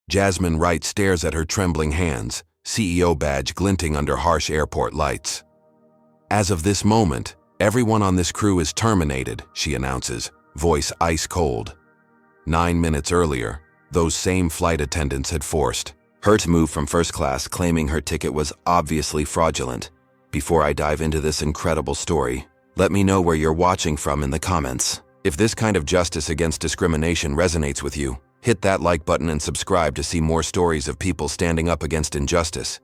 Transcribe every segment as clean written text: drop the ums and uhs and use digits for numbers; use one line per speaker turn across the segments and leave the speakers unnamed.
Jasmine Wright stares at her trembling hands, CEO badge glinting under harsh airport lights. As of this moment, everyone on this crew is terminated, she announces, voice ice cold. 9 minutes earlier, those same flight attendants had forced her to move from first class, claiming her ticket was obviously fraudulent. Before I dive into this incredible story, let me know where you're watching from in the comments. If this kind of justice against discrimination resonates with you, hit that like button and subscribe to see more stories of people standing up against injustice.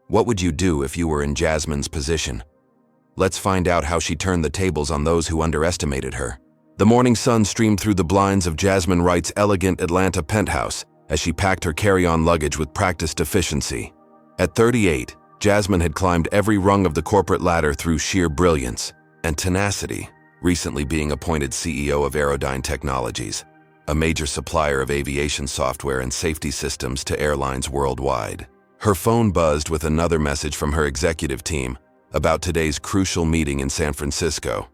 What would you do if you were in Jasmine's position? Let's find out how she turned the tables on those who underestimated her. The morning sun streamed through the blinds of Jasmine Wright's elegant Atlanta penthouse as she packed her carry-on luggage with practiced efficiency. At 38, Jasmine had climbed every rung of the corporate ladder through sheer brilliance and tenacity, recently being appointed CEO of Airline Technologies, a major supplier of aviation software and safety systems to airlines worldwide. Her phone buzzed with another message from her executive team about today's crucial meeting in San Francisco.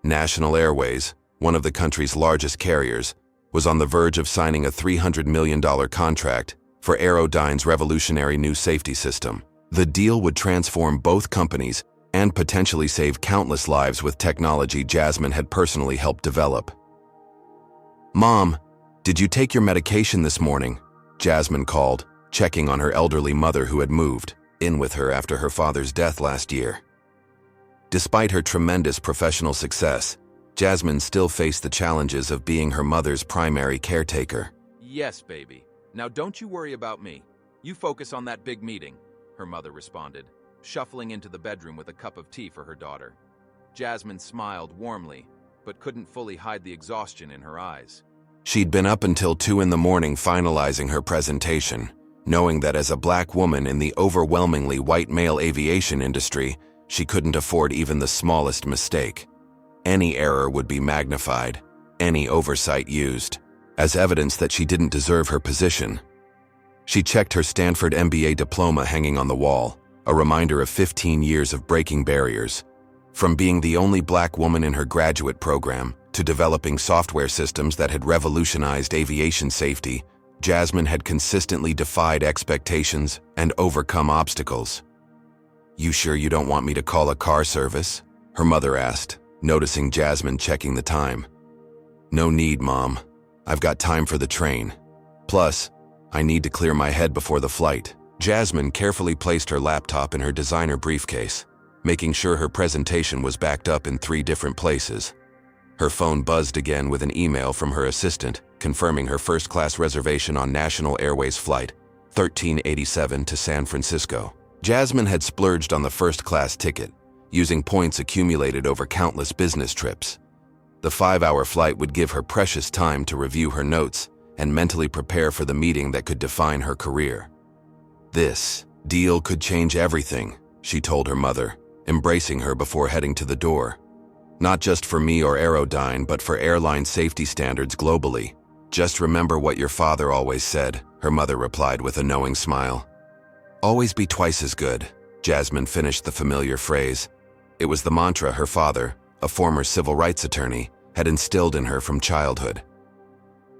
National Airways, one of the country's largest carriers, was on the verge of signing a $300 million contract for Airline's revolutionary new safety system. The deal would transform both companies and potentially save countless lives with technology Jasmine had personally helped develop. "Mom, did you take your medication this morning?" Jasmine called, checking on her elderly mother who had moved in with her after her father's death last year. Despite her tremendous professional success, Jasmine still faced the challenges of being her mother's primary caretaker.
"Yes, baby. Now don't you worry about me. You focus on that big meeting," her mother responded, shuffling into the bedroom with a cup of tea for her daughter. Jasmine smiled warmly, but couldn't fully hide the exhaustion in her eyes.
She'd been up until 2 in the morning finalizing her presentation, knowing that as a black woman in the overwhelmingly white male aviation industry, she couldn't afford even the smallest mistake. Any error would be magnified, any oversight used, as evidence that she didn't deserve her position. She checked her Stanford MBA diploma hanging on the wall, a reminder of 15 years of breaking barriers. From being the only black woman in her graduate program to developing software systems that had revolutionized aviation safety, Jasmine had consistently defied expectations and overcome obstacles. "You sure you don't want me to call a car service?" her mother asked, noticing Jasmine checking the time. "No need, Mom. I've got time for the train. Plus, I need to clear my head before the flight." Jasmine carefully placed her laptop in her designer briefcase, making sure her presentation was backed up in 3 different places. Her phone buzzed again with an email from her assistant, confirming her first-class reservation on National Airways Flight 1387 to San Francisco. Jasmine had splurged on the first-class ticket, using points accumulated over countless business trips. The 5-hour flight would give her precious time to review her notes and mentally prepare for the meeting that could define her career. "This deal could change everything," she told her mother, embracing her before heading to the door. "Not just for me or Airline, but for airline safety standards globally. Just remember what your father always said," her mother replied with a knowing smile. "Always be twice as good," Jasmine finished the familiar phrase. It was the mantra her father, a former civil rights attorney, had instilled in her from childhood.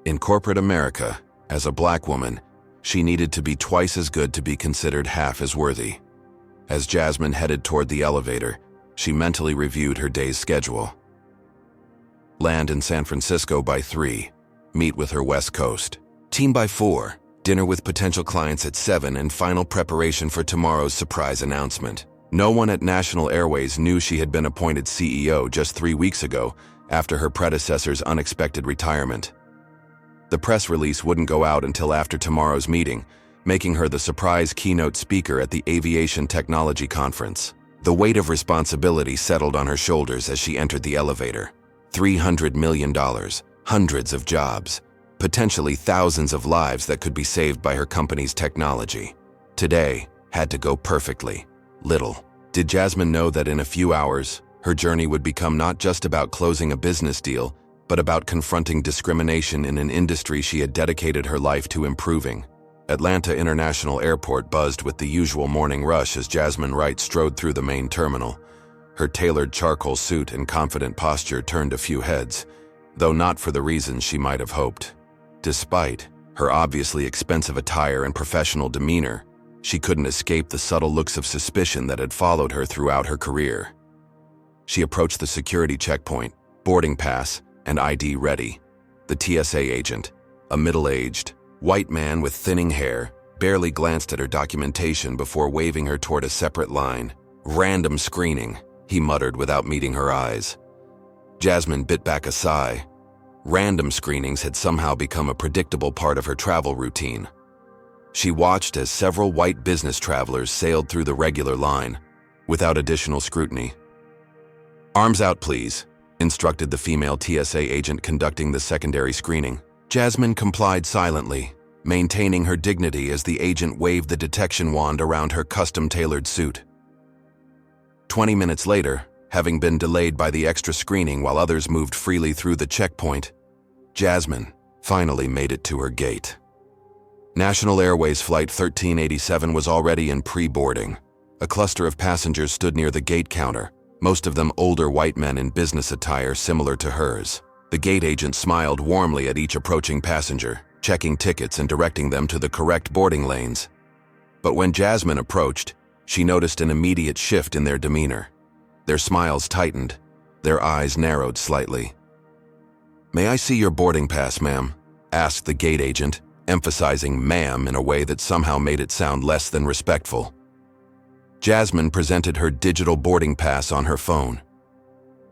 In corporate America, as a black woman, she needed to be twice as good to be considered half as worthy. As Jasmine headed toward the elevator, she mentally reviewed her day's schedule. Land in San Francisco by 3, meet with her West Coast team by 4, dinner with potential clients at 7, and final preparation for tomorrow's surprise announcement. No one at National Airways knew she had been appointed CEO just 3 weeks ago after her predecessor's unexpected retirement. The press release wouldn't go out until after tomorrow's meeting, making her the surprise keynote speaker at the Aviation Technology Conference. The weight of responsibility settled on her shoulders as she entered the elevator. $300 million, hundreds of jobs, potentially thousands of lives that could be saved by her company's technology. Today had to go perfectly. Little did Jasmine know that in a few hours, her journey would become not just about closing a business deal, but about confronting discrimination in an industry she had dedicated her life to improving. Atlanta International Airport buzzed with the usual morning rush as Jasmine Wright strode through the main terminal. Her tailored charcoal suit and confident posture turned a few heads, though not for the reasons she might have hoped. Despite Her obviously expensive attire and professional demeanor, she couldn't escape the subtle looks of suspicion that had followed her throughout her career. She approached the security checkpoint, boarding pass and ID ready. The TSA agent, a middle-aged, white man with thinning hair, barely glanced at her documentation before waving her toward a separate line. "Random screening," he muttered without meeting her eyes. Jasmine bit back a sigh. Random screenings had somehow become a predictable part of her travel routine. She watched as several white business travelers sailed through the regular line, without additional scrutiny. "Arms out, please," instructed the female TSA agent conducting the secondary screening. Jasmine complied silently, maintaining her dignity as the agent waved the detection wand around her custom-tailored suit. 20 minutes later, having been delayed by the extra screening while others moved freely through the checkpoint, Jasmine finally made it to her gate. National Airways Flight 1387 was already in pre-boarding. A cluster of passengers stood near the gate counter, most of them older white men in business attire similar to hers. The gate agent smiled warmly at each approaching passenger, checking tickets and directing them to the correct boarding lanes. But when Jasmine approached, she noticed an immediate shift in their demeanor. Their smiles tightened, their eyes narrowed slightly. "May I see your boarding pass, ma'am?" asked the gate agent, emphasizing ma'am in a way that somehow made it sound less than respectful. Jasmine presented her digital boarding pass on her phone.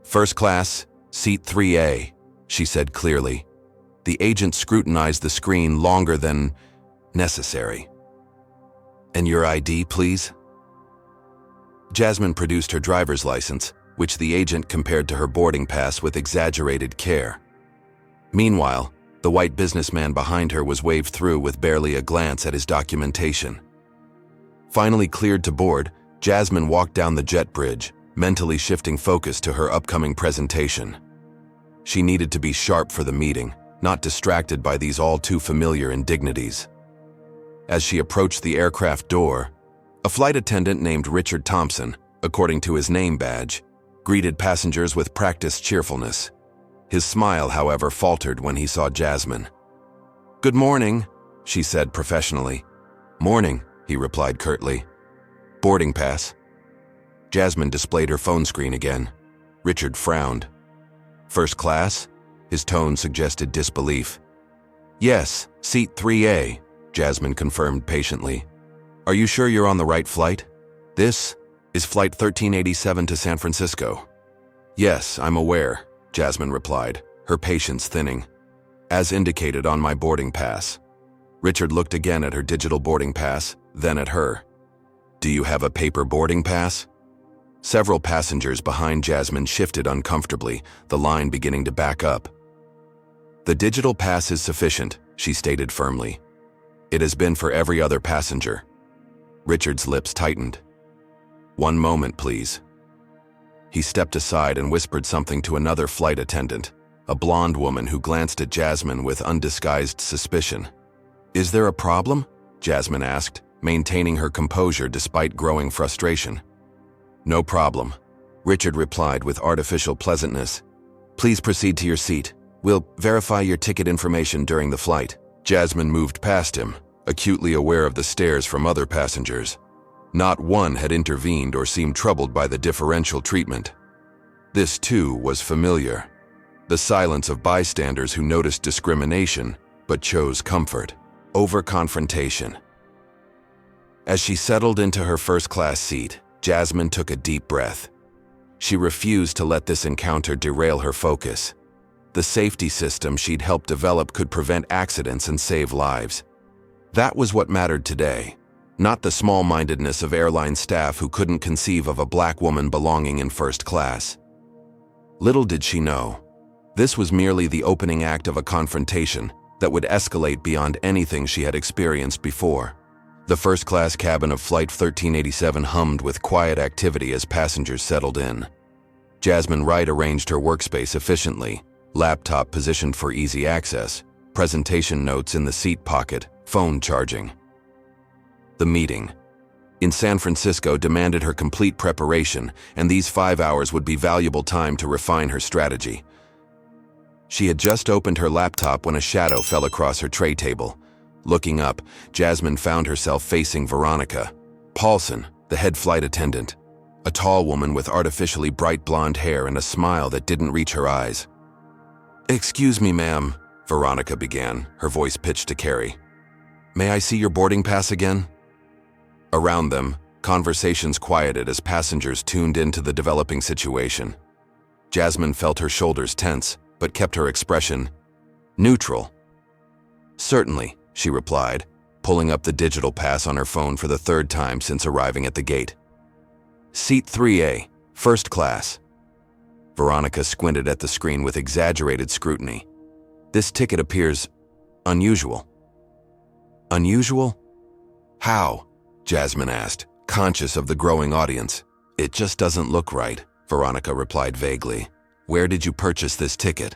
"First class, seat 3A, she said clearly. The agent scrutinized the screen longer than necessary. "And your ID, please?" Jasmine produced her driver's license, which the agent compared to her boarding pass with exaggerated care. Meanwhile, the white businessman behind her was waved through with barely a glance at his documentation. Finally cleared to board, Jasmine walked down the jet bridge, mentally shifting focus to her upcoming presentation. She needed to be sharp for the meeting, not distracted by these all-too-familiar indignities. As she approached the aircraft door, a flight attendant named Richard Thompson, according to his name badge, greeted passengers with practiced cheerfulness. His smile, however, faltered when he saw Jasmine. "Good morning," she said professionally. "Morning," he replied curtly. "Boarding pass." Jasmine displayed her phone screen again. Richard frowned. "First class?" His tone suggested disbelief. "Yes, seat 3A, Jasmine confirmed patiently. "Are you sure you're on the right flight? This is Flight 1387 to San Francisco." "Yes, I'm aware," Jasmine replied, her patience thinning. "As indicated on my boarding pass." Richard looked again at her digital boarding pass, then at her. "Do you have a paper boarding pass?" Several passengers behind Jasmine shifted uncomfortably, the line beginning to back up. "The digital pass is sufficient," she stated firmly. "It has been for every other passenger." Richard's lips tightened. "One moment, please." He stepped aside and whispered something to another flight attendant, a blonde woman who glanced at Jasmine with undisguised suspicion. "Is there a problem?" Jasmine asked, maintaining her composure despite growing frustration. "No problem," Richard replied with artificial pleasantness. "Please proceed to your seat. We'll verify your ticket information during the flight." Jasmine moved past him, acutely aware of the stares from other passengers. Not one had intervened or seemed troubled by the differential treatment. This, too, was familiar. The silence of bystanders who noticed discrimination but chose comfort over confrontation. As she settled into her first-class seat, Jasmine took a deep breath. She refused to let this encounter derail her focus. The safety system she'd helped develop could prevent accidents and save lives. That was what mattered today, not the small-mindedness of airline staff who couldn't conceive of a black woman belonging in first class. Little did she know, this was merely the opening act of a confrontation that would escalate beyond anything she had experienced before. The first-class cabin of Flight 1387 hummed with quiet activity as passengers settled in. Jasmine Wright arranged her workspace efficiently, laptop positioned for easy access, presentation notes in the seat pocket, phone charging. The meeting in San Francisco demanded her complete preparation, and these 5 hours would be valuable time to refine her strategy. She had just opened her laptop when a shadow fell across her tray table, Looking up, Jasmine found herself facing Veronica Paulson, the head flight attendant, a tall woman with artificially bright blonde hair and a smile that didn't reach her eyes. "Excuse me, ma'am," Veronica began, her voice pitched to Carrie. "May I see your boarding pass again?" Around them, conversations quieted as passengers tuned into the developing situation. Jasmine felt her shoulders tense, but kept her expression neutral. "Certainly," she replied, pulling up the digital pass on her phone for the third time since arriving at the gate. "Seat 3A, first class." Veronica squinted at the screen with exaggerated scrutiny. "This ticket appears unusual." "Unusual? How?" Jasmine asked, conscious of the growing audience. "It just doesn't look right," Veronica replied vaguely. "Where did you purchase this ticket?"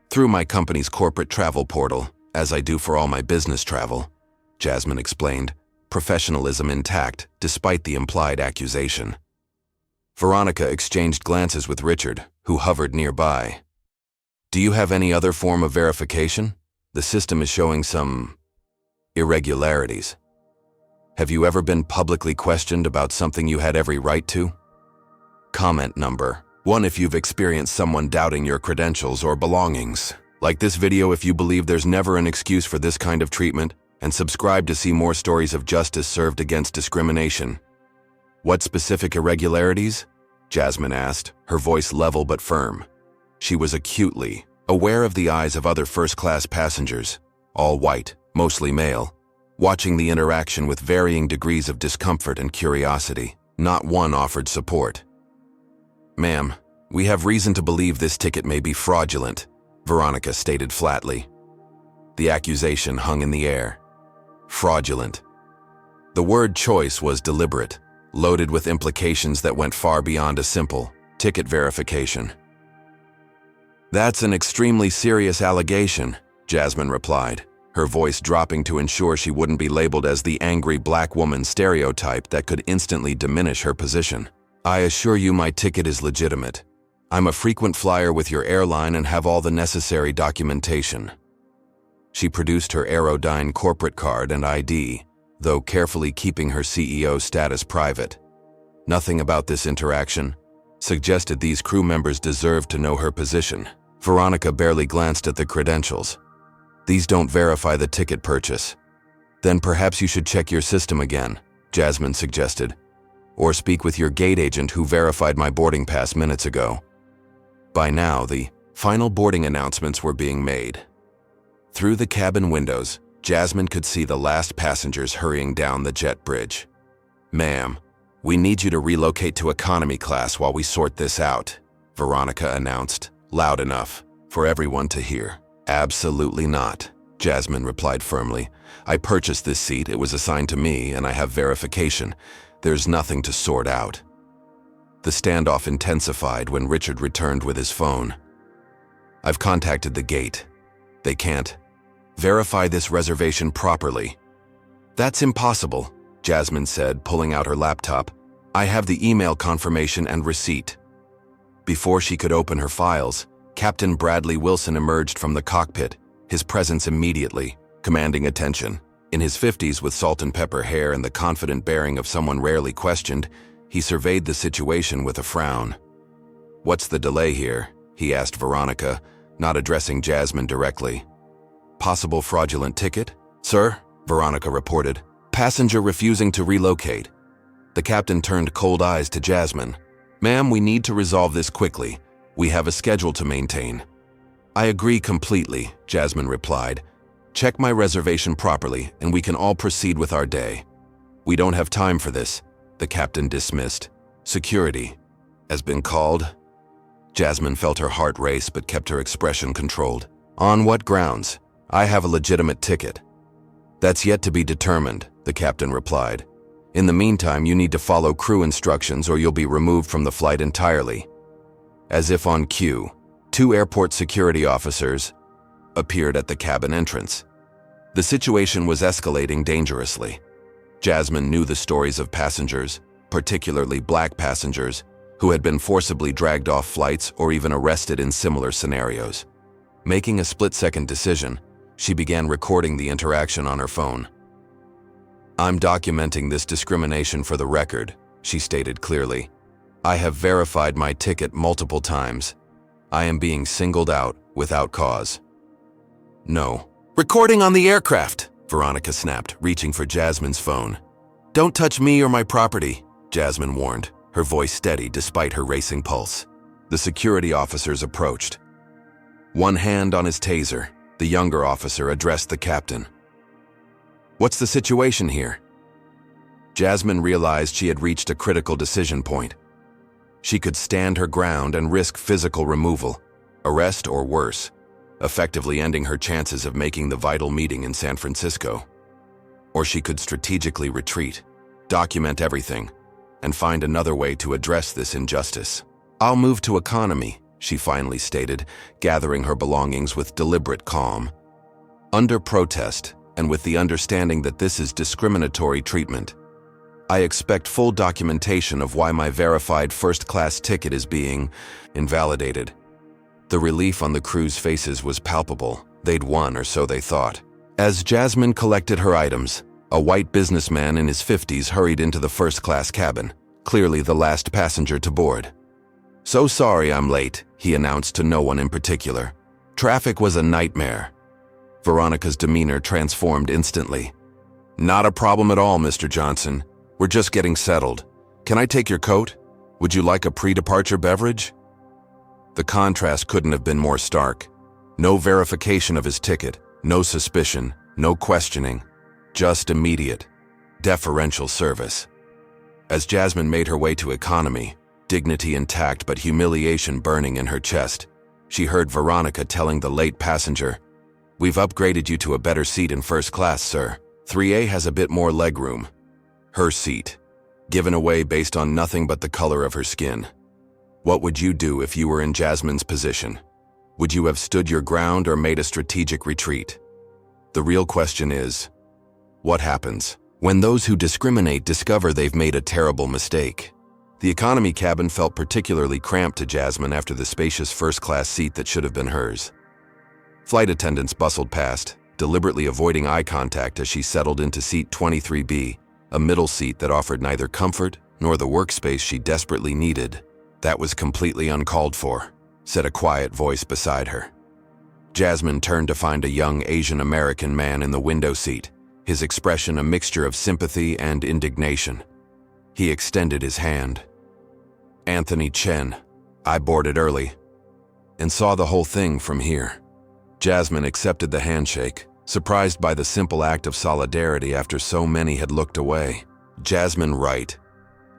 "Through my company's corporate travel portal, as I do for all my business travel," Jasmine explained, professionalism intact despite the implied accusation. Veronica exchanged glances with Richard, who hovered nearby. "Do you have any other form of verification? The system is showing some irregularities. Have you ever been publicly questioned about something you had every right to?" Comment number 1 if you've experienced someone doubting your credentials or belongings. Like this video if you believe there's never an excuse for this kind of treatment, and subscribe to see more stories of justice served against discrimination. "What specific irregularities?" Jasmine asked, her voice level but firm. She was acutely aware of the eyes of other first-class passengers, all white, mostly male, watching the interaction with varying degrees of discomfort and curiosity. Not one offered support. "Ma'am, we have reason to believe this ticket may be fraudulent," Veronica stated flatly. The accusation hung in the air. Fraudulent. The word choice was deliberate, loaded with implications that went far beyond a simple ticket verification. "That's an extremely serious allegation," Jasmine replied, her voice dropping to ensure she wouldn't be labeled as the angry black woman stereotype that could instantly diminish her position. "I assure you my ticket is legitimate. I'm a frequent flyer with your airline and have all the necessary documentation." She produced her Airline corporate card and ID, though carefully keeping her CEO status private. Nothing about this interaction suggested these crew members deserved to know her position. Veronica barely glanced at the credentials. "These don't verify the ticket purchase." "Then perhaps you should check your system again," Jasmine suggested. "Or speak with your gate agent who verified my boarding pass minutes ago." By now, the final boarding announcements were being made. Through the cabin windows, Jasmine could see the last passengers hurrying down the jet bridge. "Ma'am, we need you to relocate to economy class while we sort this out," Veronica announced, loud enough for everyone to hear. "Absolutely not," Jasmine replied firmly. "I purchased this seat, it was assigned to me, and I have verification. There's nothing to sort out." The standoff intensified when Richard returned with his phone. "I've contacted the gate. They can't verify this reservation properly." "That's impossible," Jasmine said, pulling out her laptop. "I have the email confirmation and receipt." Before she could open her files, Captain Bradley Wilson emerged from the cockpit, his presence immediately commanding attention. In his 50s with salt and pepper hair and the confident bearing of someone rarely questioned, he surveyed the situation with a frown. "What's the delay here?" he asked Veronica, not addressing Jasmine directly. "Possible fraudulent ticket?" "Sir," Veronica reported. "Passenger refusing to relocate." The captain turned cold eyes to Jasmine. "Ma'am, we need to resolve this quickly. We have a schedule to maintain." "I agree completely," Jasmine replied. "Check my reservation properly, and we can all proceed with our day." "We don't have time for this," the captain dismissed. "Security has been called." Jasmine felt her heart race but kept her expression controlled. "On what grounds? I have a legitimate ticket." "That's yet to be determined," the captain replied. "In the meantime, you need to follow crew instructions or you'll be removed from the flight entirely." As if on cue, 2 airport security officers appeared at the cabin entrance. The situation was escalating dangerously. Jasmine knew the stories of passengers, particularly black passengers, who had been forcibly dragged off flights or even arrested in similar scenarios. Making a split-second decision, She began recording the interaction on her phone. "I'm documenting this discrimination for the record," she stated clearly. "I have verified my ticket multiple times. I am being singled out without cause." "No." "Recording on the aircraft," Veronica snapped, reaching for Jasmine's phone. "Don't touch me or my property," Jasmine warned, her voice steady despite her racing pulse. The security officers approached. One hand on his taser, the younger officer addressed the captain. "What's the situation here?" Jasmine realized she had reached a critical decision point. She could stand her ground and risk physical removal, arrest or worse, effectively ending her chances of making the vital meeting in San Francisco. Or she could strategically retreat, document everything, and find another way to address this injustice. "I'll move to economy," she finally stated, gathering her belongings with deliberate calm. "Under protest, and with the understanding that this is discriminatory treatment, I expect full documentation of why my verified first-class ticket is being invalidated." The relief on the crew's faces was palpable. They'd won, or so they thought. As Jasmine collected her items, a white businessman in his 50s hurried into the first-class cabin, clearly the last passenger to board. "So sorry I'm late," he announced to no one in particular. "Traffic was a nightmare." Veronica's demeanor transformed instantly. "Not a problem at all, Mr. Johnson. We're just getting settled. Can I take your coat? Would you like a pre-departure beverage?" The contrast couldn't have been more stark. No verification of his ticket, no suspicion, no questioning, just immediate, deferential service. As Jasmine made her way to economy, dignity intact but humiliation burning in her chest, she heard Veronica telling the late passenger, "We've upgraded you to a better seat in first class, sir. 3A has a bit more legroom." Her seat, given away based on nothing but the color of her skin. What would you do if you were in Jasmine's position? Would you have stood your ground or made a strategic retreat? The real question is, what happens when those who discriminate discover they've made a terrible mistake? The economy cabin felt particularly cramped to Jasmine after the spacious first-class seat that should have been hers. Flight attendants bustled past, deliberately avoiding eye contact as she settled into seat 23B, a middle seat that offered neither comfort nor the workspace she desperately needed. "That was completely uncalled for," said a quiet voice beside her. Jasmine turned to find a young Asian-American man in the window seat, his expression a mixture of sympathy and indignation. He extended his hand. "Anthony Chen. I boarded early and saw the whole thing from here." Jasmine accepted the handshake, surprised by the simple act of solidarity after so many had looked away. "Jasmine Wright.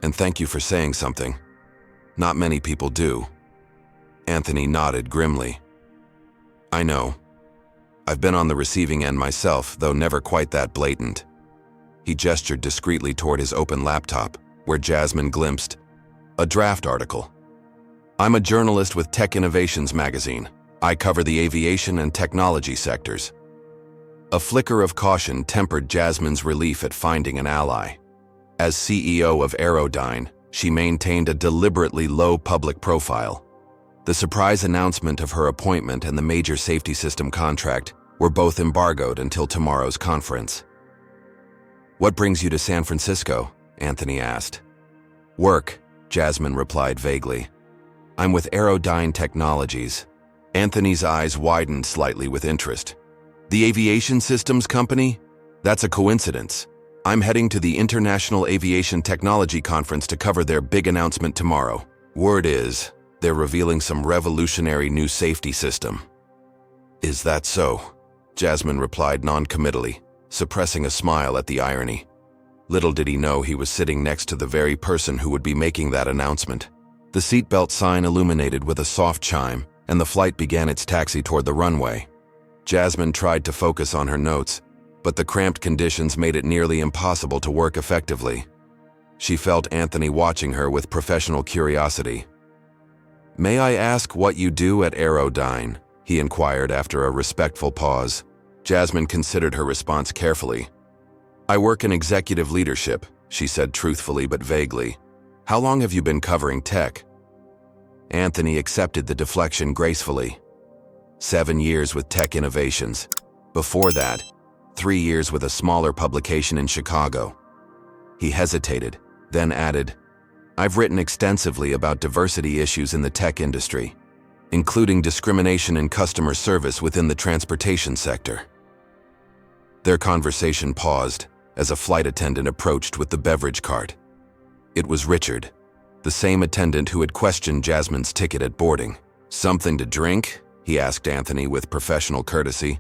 And thank you for saying something. Not many people do." Anthony nodded grimly. "I know. I've been on the receiving end myself, though never quite that blatant." He gestured discreetly toward his open laptop, where Jasmine glimpsed a draft article. "I'm a journalist with Tech Innovations magazine. I cover the aviation and technology sectors." A flicker of caution tempered Jasmine's relief at finding an ally. As CEO of Airline, she maintained a deliberately low public profile. The surprise announcement of her appointment and the major safety system contract were both embargoed until tomorrow's conference. "What brings you to San Francisco?" Anthony asked. "Work," Jasmine replied vaguely. "I'm with Airline Technologies." Anthony's eyes widened slightly with interest. "The aviation systems company? That's a coincidence. I'm heading to the International Aviation Technology Conference to cover their big announcement tomorrow. Word is, they're revealing some revolutionary new safety system." "Is that so?" Jasmine replied non-committally, suppressing a smile at the irony. Little did he know he was sitting next to the very person who would be making that announcement. The seatbelt sign illuminated with a soft chime, and the flight began its taxi toward the runway. Jasmine tried to focus on her notes, but the cramped conditions made it nearly impossible to work effectively. She felt Anthony watching her with professional curiosity. "May I ask what you do at Airline?" he inquired after a respectful pause. Jasmine considered her response carefully. "I work in executive leadership," she said truthfully but vaguely. "How long have you been covering tech?" Anthony accepted the deflection gracefully. 7 years with Tech Innovations. Before that, 3 years with a smaller publication in Chicago. He hesitated, then added, "I've written extensively about diversity issues in the tech industry, including discrimination in customer service within the transportation sector." Their conversation paused as a flight attendant approached with the beverage cart. It was Richard, the same attendant who had questioned Jasmine's ticket at boarding. "Something to drink?" he asked Anthony with professional courtesy.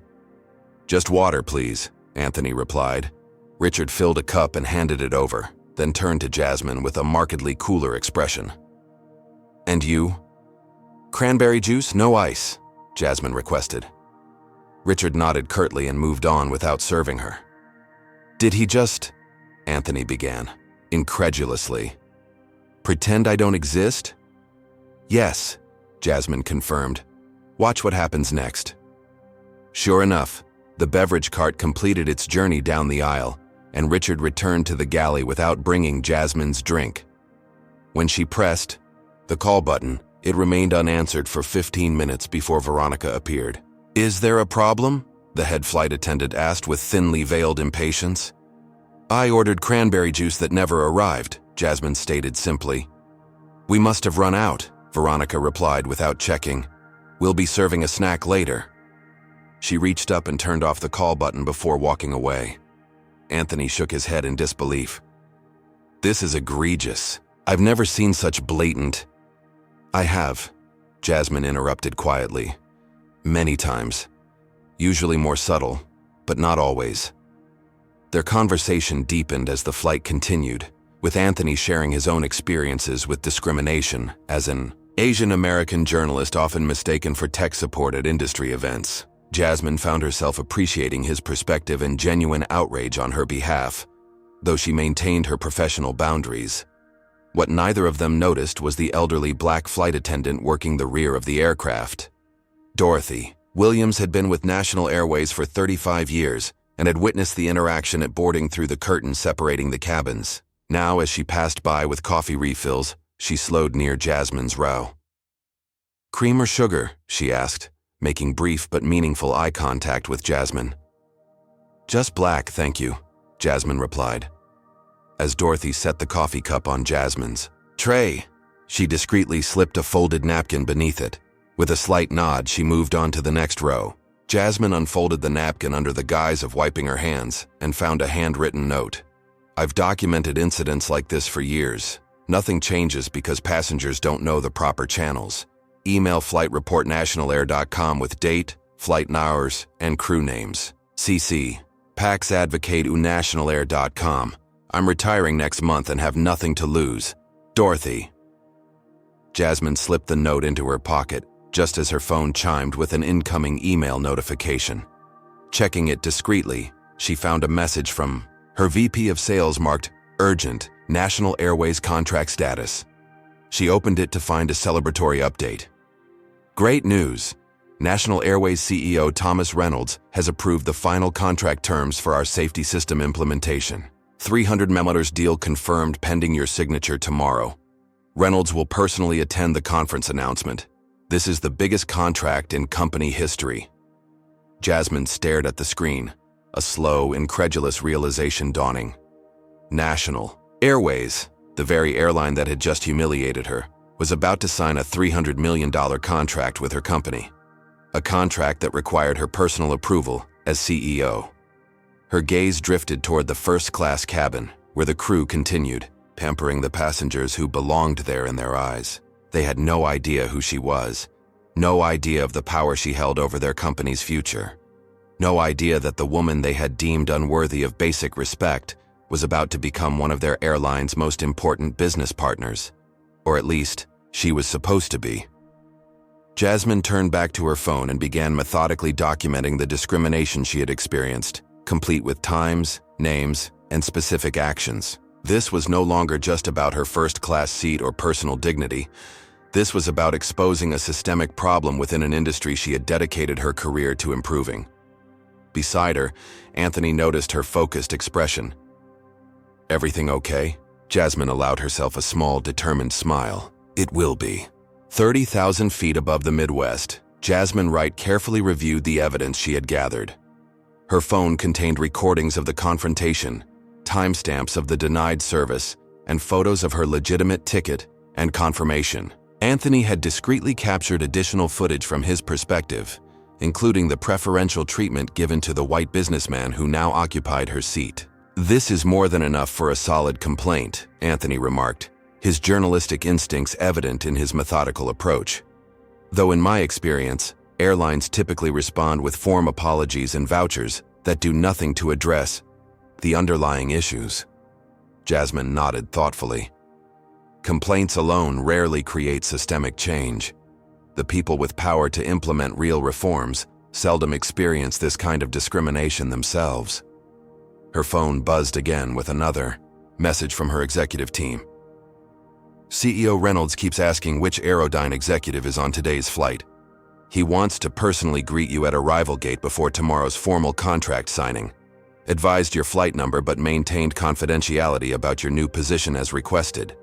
"Just water, please," Anthony replied. Richard filled a cup and handed it over, then turned to Jasmine with a markedly cooler expression. "And you?" "Cranberry juice, no ice," Jasmine requested. Richard nodded curtly and moved on without serving her. "Did he just," Anthony began, incredulously, "pretend I don't exist?" "Yes," Jasmine confirmed. "Watch what happens next." Sure enough, the beverage cart completed its journey down the aisle, and Richard returned to the galley without bringing Jasmine's drink. When she pressed the call button, it remained unanswered for 15 minutes before Veronica appeared. "Is there a problem?" the head flight attendant asked with thinly veiled impatience. "I ordered cranberry juice that never arrived," Jasmine stated simply. "We must have run out," Veronica replied without checking. "We'll be serving a snack later." She reached up and turned off the call button before walking away. Anthony shook his head in disbelief. "This is egregious. I've never seen such blatant—" "I have," Jasmine interrupted quietly. "Many times. Usually more subtle, but not always." Their conversation deepened as the flight continued, with Anthony sharing his own experiences with discrimination as an Asian American journalist often mistaken for tech support at industry events. Jasmine found herself appreciating his perspective and genuine outrage on her behalf, though she maintained her professional boundaries. What neither of them noticed was the elderly black flight attendant working the rear of the aircraft. Dorothy Williams had been with National Airways for 35 years and had witnessed the interaction at boarding through the curtain separating the cabins. Now, as she passed by with coffee refills, she slowed near Jasmine's row. "Cream or sugar?" she asked, making brief but meaningful eye contact with Jasmine. "Just black, thank you," Jasmine replied. As Dorothy set the coffee cup on Jasmine's tray, she discreetly slipped a folded napkin beneath it. With a slight nod, she moved on to the next row. Jasmine unfolded the napkin under the guise of wiping her hands and found a handwritten note. "I've documented incidents like this for years. Nothing changes because passengers don't know the proper channels. Email flightreportnationalair.com with date, flight hours, and crew names. CC. paxadvocateunationalair.com. I'm retiring next month and have nothing to lose. Dorothy." Jasmine slipped the note into her pocket just as her phone chimed with an incoming email notification. Checking it discreetly, she found a message from her VP of Sales marked Urgent, National Airways Contract Status. She opened it to find a celebratory update. "Great news! National Airways CEO Thomas Reynolds has approved the final contract terms for our safety system implementation. $300 million deal confirmed pending your signature tomorrow. Reynolds will personally attend the conference announcement. This is the biggest contract in company history." Jasmine stared at the screen, a slow, incredulous realization dawning. National Airways, the very airline that had just humiliated her, was about to sign a $300 million contract with her company. A contract that required her personal approval as CEO. Her gaze drifted toward the first-class cabin, where the crew continued, pampering the passengers who belonged there in their eyes. They had no idea who she was, no idea of the power she held over their company's future, no idea that the woman they had deemed unworthy of basic respect was about to become one of their airline's most important business partners, or at least, she was supposed to be. Jasmine turned back to her phone and began methodically documenting the discrimination she had experienced, complete with times, names, and specific actions. This was no longer just about her first-class seat or personal dignity. This was about exposing a systemic problem within an industry she had dedicated her career to improving. Beside her, Anthony noticed her focused expression. "Everything okay?" Jasmine allowed herself a small, determined smile. "It will be." 30,000 feet above the Midwest, Jasmine Wright carefully reviewed the evidence she had gathered. Her phone contained recordings of the confrontation, timestamps of the denied service, and photos of her legitimate ticket and confirmation. Anthony had discreetly captured additional footage from his perspective, including the preferential treatment given to the white businessman who now occupied her seat. "This is more than enough for a solid complaint," Anthony remarked, his journalistic instincts evident in his methodical approach. "Though in my experience, airlines typically respond with form apologies and vouchers that do nothing to address the underlying issues." Jasmine nodded thoughtfully. "Complaints alone rarely create systemic change. The people with power to implement real reforms seldom experience this kind of discrimination themselves." Her phone buzzed again with another message from her executive team. "CEO Reynolds keeps asking which Airline executive is on today's flight. He wants to personally greet you at arrival gate before tomorrow's formal contract signing. Advised your flight number but maintained confidentiality about your new position as requested."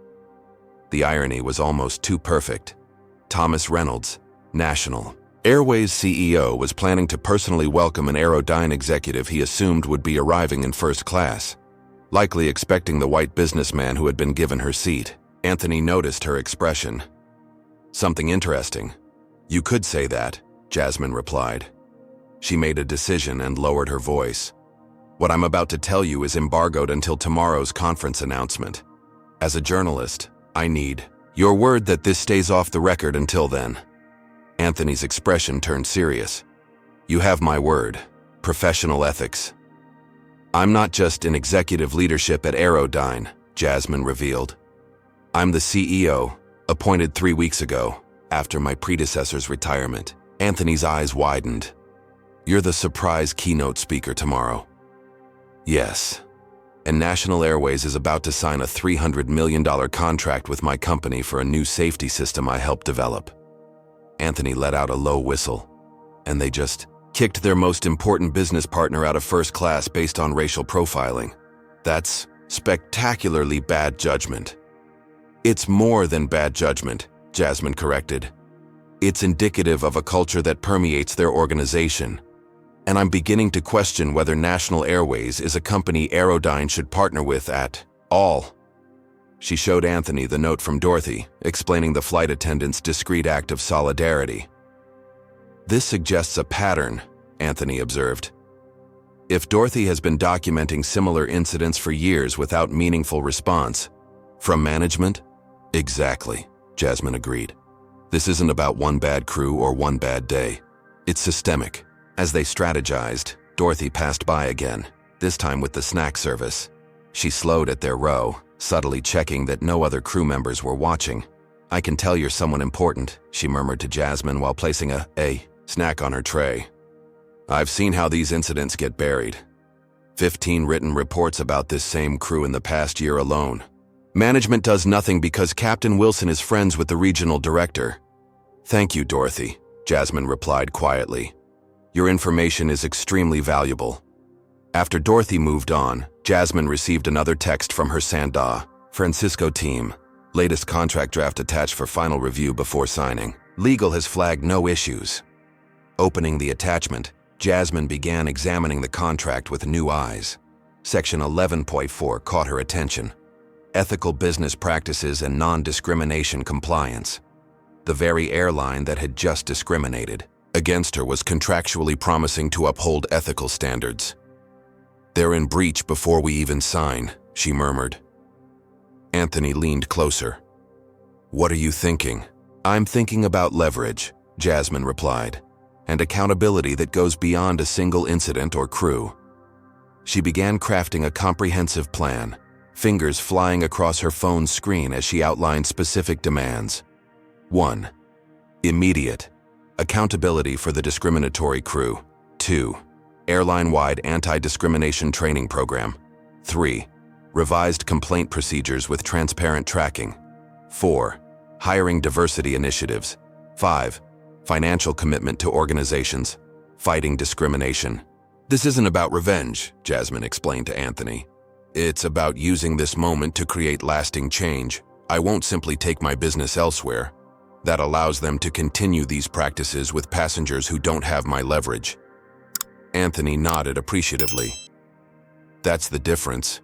The irony was almost too perfect. Thomas Reynolds, National Airways CEO, was planning to personally welcome an Airline executive he assumed would be arriving in first class, likely expecting the white businessman who had been given her seat. Anthony noticed her expression. "Something interesting. You could say that," Jasmine replied. She made a decision and lowered her voice. "What I'm about to tell you is embargoed until tomorrow's conference announcement. As a journalist, I need your word that this stays off the record until then." Anthony's expression turned serious. "You have my word. Professional ethics." "I'm not just in executive leadership at Airline," Jasmine revealed. "I'm the CEO, appointed 3 weeks ago, after my predecessor's retirement." Anthony's eyes widened. "You're the surprise keynote speaker tomorrow." "Yes. And National Airways is about to sign a $300 million contract with my company for a new safety system I helped develop." Anthony let out a low whistle. "And they just kicked their most important business partner out of first class based on racial profiling. That's spectacularly bad judgment." "It's more than bad judgment," Jasmine corrected. "It's indicative of a culture that permeates their organization. And I'm beginning to question whether National Airways is a company Airline should partner with at all." She showed Anthony the note from Dorothy, explaining the flight attendant's discreet act of solidarity. "This suggests a pattern," Anthony observed. "If Dorothy has been documenting similar incidents for years without meaningful response from management." "Exactly," Jasmine agreed. "This isn't about one bad crew or one bad day. It's systemic." As they strategized, Dorothy passed by again, this time with the snack service. She slowed at their row, subtly checking that no other crew members were watching. "I can tell you're someone important," she murmured to Jasmine while placing a snack on her tray. "I've seen how these incidents get buried. 15 written reports about this same crew in the past year alone. Management does nothing because Captain Wilson is friends with the regional director." "Thank you, Dorothy," Jasmine replied quietly. "Your information is extremely valuable." After Dorothy moved on, Jasmine received another text from her San Francisco team. "Latest contract draft attached for final review before signing. Legal has flagged no issues." Opening the attachment, Jasmine began examining the contract with new eyes. Section 11.4 caught her attention. Ethical business practices and non-discrimination compliance. The very airline that had just discriminated against her was contractually promising to uphold ethical standards. "They're in breach before we even sign," she murmured. Anthony leaned closer. "What are you thinking?" "I'm thinking about leverage," Jasmine replied, "and accountability that goes beyond a single incident or crew." She began crafting a comprehensive plan, fingers flying across her phone's screen as she outlined specific demands. 1. Immediate accountability for the discriminatory crew. 2. Airline-wide anti-discrimination training program. 3. Revised complaint procedures with transparent tracking. 4. Hiring diversity initiatives. 5. Financial commitment to organizations fighting discrimination. "This isn't about revenge," Jasmine explained to Anthony. "It's about using this moment to create lasting change. I won't simply take my business elsewhere. That allows them to continue these practices with passengers who don't have my leverage." Anthony nodded appreciatively. That's the difference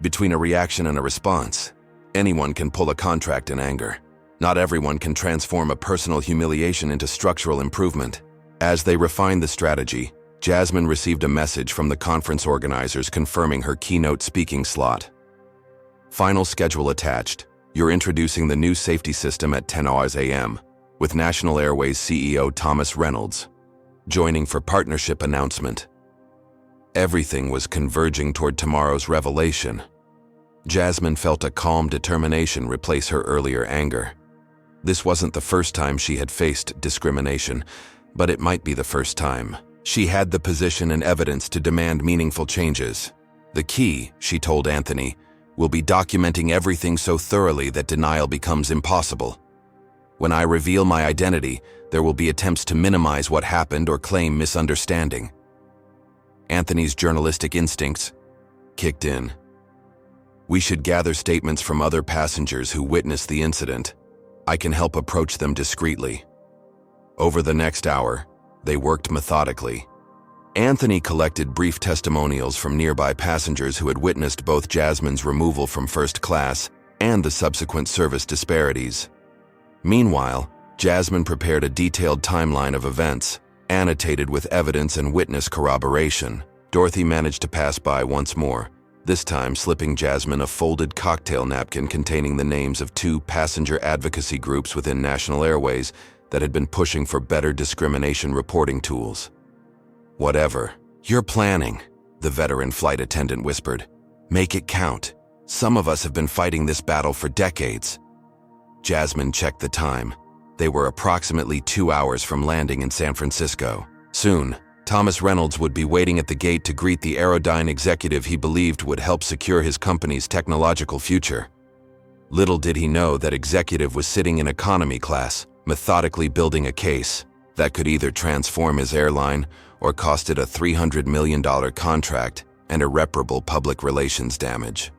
between a reaction and a response. Anyone can pull a contract in anger. Not everyone can transform a personal humiliation into structural improvement. As they refined the strategy, Jasmine received a message from the conference organizers confirming her keynote speaking slot. Final schedule attached. You're introducing the new safety system at 10 a.m. with National Airways CEO Thomas Reynolds joining for partnership announcement. Everything was converging toward tomorrow's revelation. Jasmine felt a calm determination replace her earlier anger. This wasn't the first time she had faced discrimination, but it might be the first time. She had the position and evidence to demand meaningful changes. The key, she told Anthony, will be documenting everything so thoroughly that denial becomes impossible. When I reveal my identity, there will be attempts to minimize what happened or claim misunderstanding. Anthony's journalistic instincts kicked in. We should gather statements from other passengers who witnessed the incident. I can help approach them discreetly. Over the next hour, they worked methodically. Anthony collected brief testimonials from nearby passengers who had witnessed both Jasmine's removal from first class and the subsequent service disparities. Meanwhile, Jasmine prepared a detailed timeline of events, annotated with evidence and witness corroboration. Dorothy managed to pass by once more, this time slipping Jasmine a folded cocktail napkin containing the names of 2 passenger advocacy groups within National Airways that had been pushing for better discrimination reporting tools. Whatever you're planning, the veteran flight attendant whispered. Make it count. Some of us have been fighting this battle for decades. Jasmine checked the time. They were approximately 2 hours from landing in San Francisco. Soon, Thomas Reynolds would be waiting at the gate to greet the Airline executive he believed would help secure his company's technological future. Little did he know that executive was sitting in economy class, methodically building a case that could either transform his airline or cost it a $300 million contract and irreparable public relations damage.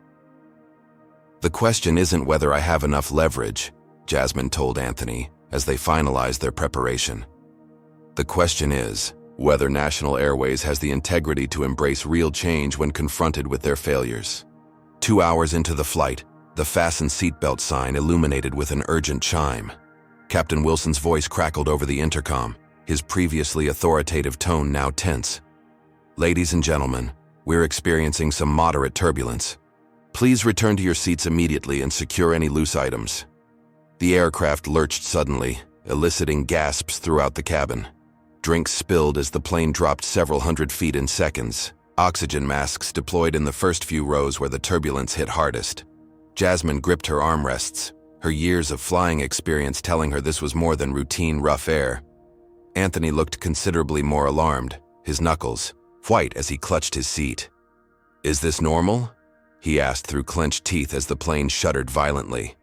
The question isn't whether I have enough leverage, Jasmine told Anthony as they finalized their preparation. The question is whether National Airways has the integrity to embrace real change when confronted with their failures. 2 hours into the flight, the fasten seatbelt sign illuminated with an urgent chime. Captain Wilson's voice crackled over the intercom, his previously authoritative tone now tense. Ladies and gentlemen, we're experiencing some moderate turbulence. Please return to your seats immediately and secure any loose items. The aircraft lurched suddenly, eliciting gasps throughout the cabin. Drinks spilled as the plane dropped several hundred feet in seconds. Oxygen masks deployed in the first few rows where the turbulence hit hardest. Jasmine gripped her armrests, her years of flying experience telling her this was more than routine rough air. Anthony looked considerably more alarmed, his knuckles white as he clutched his seat. Is this normal? He asked through clenched teeth as the plane shuddered violently.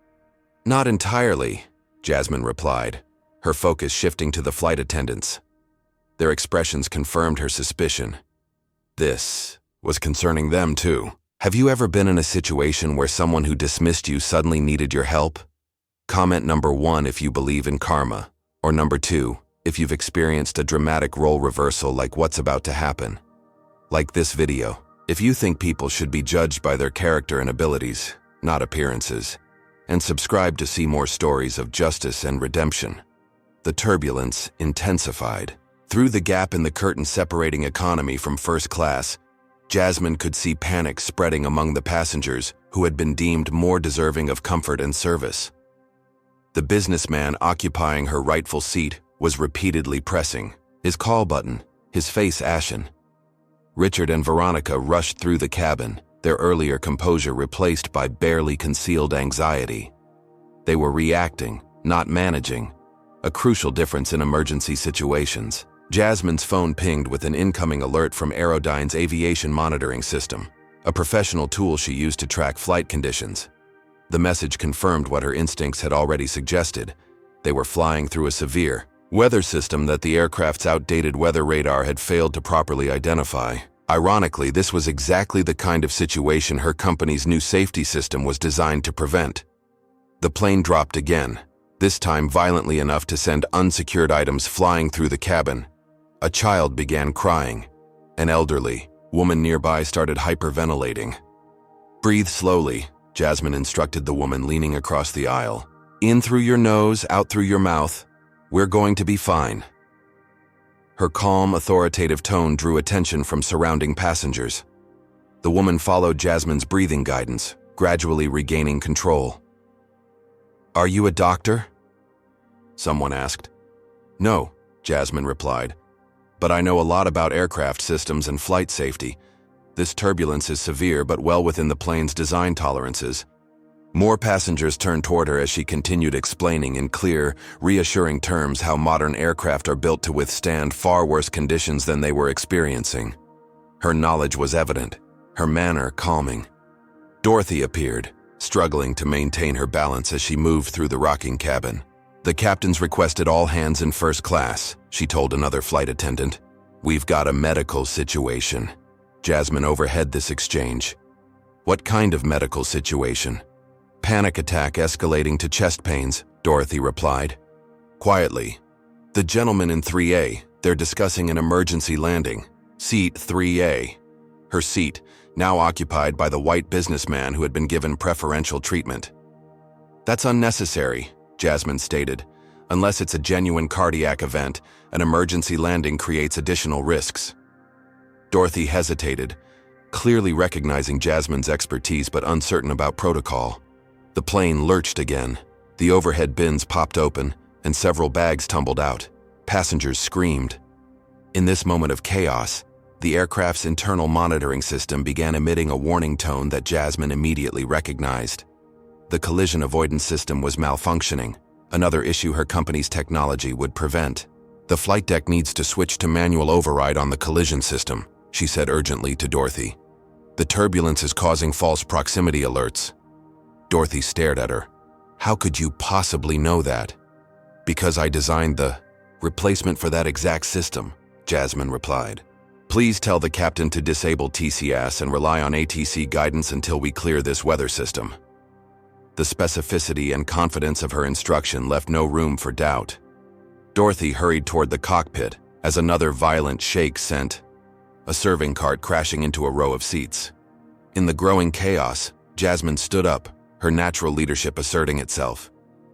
Not entirely, Jasmine replied, her focus shifting to the flight attendants. Their expressions confirmed her suspicion. This was concerning them too. Have you ever been in a situation where someone who dismissed you suddenly needed your help? Comment number 1 if you believe in karma, or number 2 if you've experienced a dramatic role reversal like what's about to happen. Like this video, if you think people should be judged by their character and abilities, not appearances. And subscribe to see more stories of justice and redemption. The turbulence intensified. Through the gap in the curtain separating economy from first class, Jasmine could see panic spreading among the passengers who had been deemed more deserving of comfort and service. The businessman occupying her rightful seat was repeatedly pressing his call button, his face ashen. Richard and Veronica rushed through the cabin, their earlier composure replaced by barely concealed anxiety. They were reacting, not managing, a crucial difference in emergency situations. Jasmine's phone pinged with an incoming alert from Airline's aviation monitoring system, a professional tool she used to track flight conditions. The message confirmed what her instincts had already suggested. They were flying through a severe weather system that the aircraft's outdated weather radar had failed to properly identify. Ironically, this was exactly the kind of situation her company's new safety system was designed to prevent. The plane dropped again, this time violently enough to send unsecured items flying through the cabin. A child began crying, An elderly woman nearby started hyperventilating. "Breathe slowly," Jasmine instructed the woman leaning across the aisle. "In through your nose, out through your mouth. We're going to be fine." Her calm, authoritative tone drew attention from surrounding passengers. The woman followed Jasmine's breathing guidance, gradually regaining control. "Are you a doctor?" someone asked. "No," Jasmine replied, "but I know a lot about aircraft systems and flight safety. This turbulence is severe but well within the plane's design tolerances." More passengers turned toward her as she continued explaining in clear, reassuring terms how modern aircraft are built to withstand far worse conditions than they were experiencing. Her knowledge was evident, her manner calming. Dorothy appeared, struggling to maintain her balance as she moved through the rocking cabin. "The captain's requested all hands in first class," she told another flight attendant. "We've got a medical situation." Jasmine overheard this exchange. "What kind of medical situation?" "Panic attack escalating to chest pains," Dorothy replied. Quietly, "The gentleman in 3A, they're discussing an emergency landing. Seat 3A." Her seat, now occupied by the white businessman who had been given preferential treatment. "That's unnecessary," Jasmine stated. "Unless it's a genuine cardiac event, an emergency landing creates additional risks." Dorothy hesitated, clearly recognizing Jasmine's expertise but uncertain about protocol. The plane lurched again. The overhead bins popped open, and several bags tumbled out. Passengers screamed. In this moment of chaos, the aircraft's internal monitoring system began emitting a warning tone that Jasmine immediately recognized. The collision avoidance system was malfunctioning, another issue her company's technology would prevent. "The flight deck needs to switch to manual override on the collision system," she said urgently to Dorothy. "The turbulence is causing false proximity alerts." Dorothy stared at her. "How could you possibly know that?" "Because I designed the replacement for that exact system," Jasmine replied. "Please tell the captain to disable TCS and rely on ATC guidance until we clear this weather system." The specificity and confidence of her instruction left no room for doubt. Dorothy hurried toward the cockpit as another violent shake sent a serving cart crashing into a row of seats. In the growing chaos, Jasmine stood up, her natural leadership asserting itself.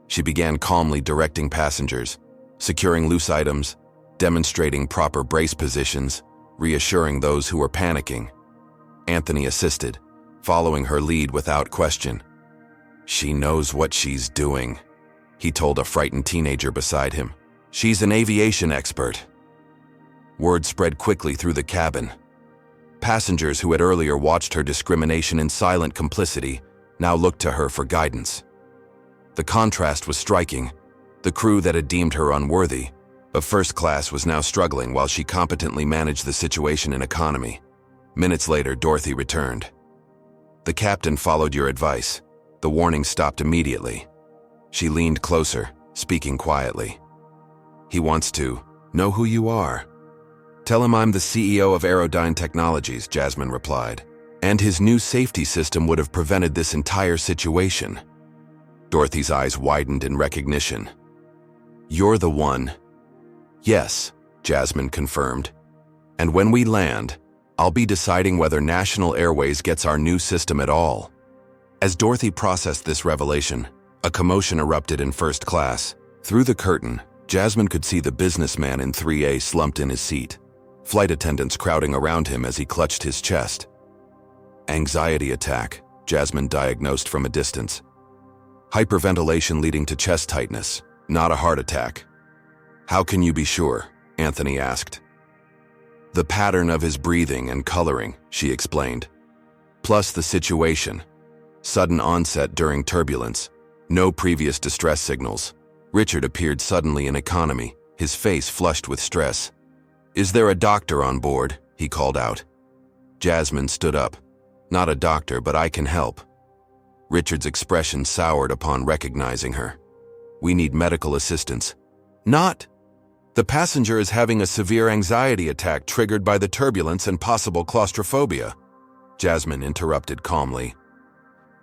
She began calmly directing passengers, securing loose items, demonstrating proper brace positions, reassuring those who were panicking. Anthony assisted, following her lead without question. "She knows what she's doing," he told a frightened teenager beside him. "She's an aviation expert." Word spread quickly through the cabin. Passengers who had earlier watched her discrimination in silent complicity now looked to her for guidance. The contrast was striking. The crew that had deemed her unworthy of first class was now struggling while she competently managed the situation in economy. Minutes later, Dorothy returned. "The captain followed your advice. The warning stopped immediately." She leaned closer, speaking quietly. "He wants to know who you are." "Tell him I'm the CEO of Airline Technologies," Jasmine replied. "And his new safety system would have prevented this entire situation." Dorothy's eyes widened in recognition. "You're the one." "Yes," Jasmine confirmed. "And when we land, I'll be deciding whether National Airways gets our new system at all." As Dorothy processed this revelation, a commotion erupted in first class. Through the curtain, Jasmine could see the businessman in 3A slumped in his seat, flight attendants crowding around him as he clutched his chest. "Anxiety attack," Jasmine diagnosed from a distance. "Hyperventilation leading to chest tightness, not a heart attack." "How can you be sure?" Anthony asked. "The pattern of his breathing and coloring," she explained. "Plus the situation. Sudden onset during turbulence. No previous distress signals." Richard appeared suddenly in economy, his face flushed with stress. "Is there a doctor on board?" he called out. Jasmine stood up. "Not a doctor, but I can help." Richard's expression soured upon recognizing her. "We need medical assistance." "Not. The passenger is having a severe anxiety attack triggered by the turbulence and possible claustrophobia," Jasmine interrupted calmly.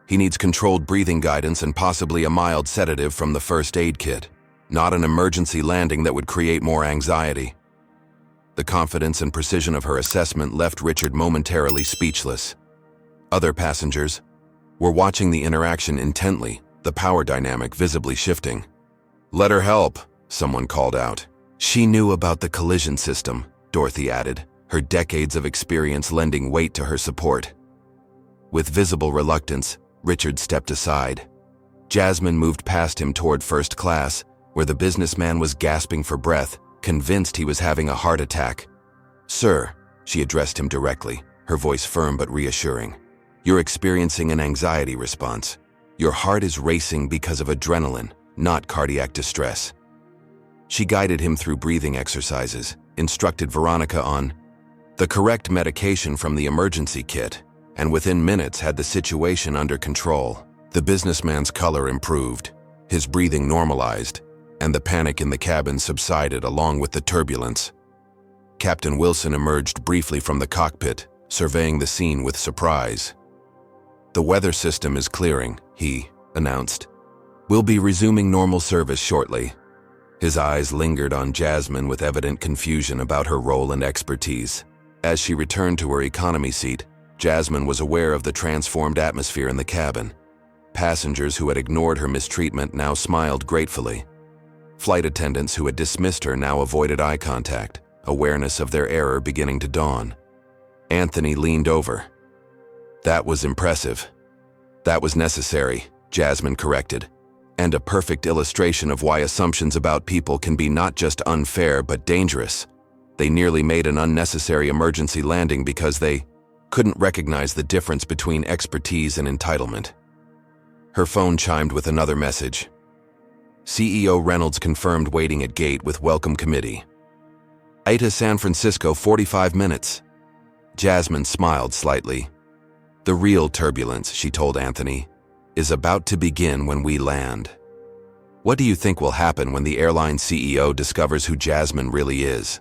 "He needs controlled breathing guidance and possibly a mild sedative from the first aid kit, not an emergency landing that would create more anxiety." The confidence and precision of her assessment left Richard momentarily speechless. Other passengers were watching the interaction intently, the power dynamic visibly shifting. "Let her help," someone called out. "She knew about the collision system," Dorothy added, her decades of experience lending weight to her support. With visible reluctance, Richard stepped aside. Jasmine moved past him toward first class, where the businessman was gasping for breath, convinced he was having a heart attack. "Sir," she addressed him directly, her voice firm but reassuring. "You're experiencing an anxiety response. Your heart is racing because of adrenaline, not cardiac distress." She guided him through breathing exercises, instructed Veronica on the correct medication from the emergency kit, and within minutes had the situation under control. The businessman's color improved, his breathing normalized, and the panic in the cabin subsided along with the turbulence. Captain Wilson emerged briefly from the cockpit, surveying the scene with surprise. "The weather system is clearing," he announced. "We'll be resuming normal service shortly." His eyes lingered on Jasmine with evident confusion about her role and expertise. As she returned to her economy seat, Jasmine was aware of the transformed atmosphere in the cabin. Passengers who had ignored her mistreatment now smiled gratefully. Flight attendants who had dismissed her now avoided eye contact, awareness of their error beginning to dawn. Anthony leaned over. "That was impressive." "That was necessary," Jasmine corrected, "and a perfect illustration of why assumptions about people can be not just unfair but dangerous. They nearly made an unnecessary emergency landing because they couldn't recognize the difference between expertise and entitlement." Her phone chimed with another message. CEO Reynolds confirmed waiting at gate with welcome committee. "ATA San Francisco 45 minutes. Jasmine smiled slightly. "The real turbulence," she told Anthony, "is about to begin when we land." What do you think will happen when the airline CEO discovers who Jasmine really is?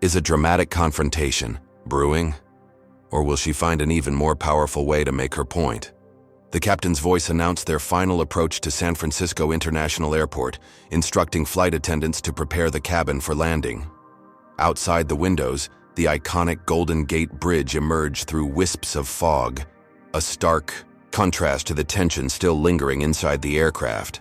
Is a dramatic confrontation brewing? Or will she find an even more powerful way to make her point? The captain's voice announced their final approach to San Francisco International Airport, instructing flight attendants to prepare the cabin for landing. Outside the windows, the iconic Golden Gate Bridge emerged through wisps of fog, a stark contrast to the tension still lingering inside the aircraft.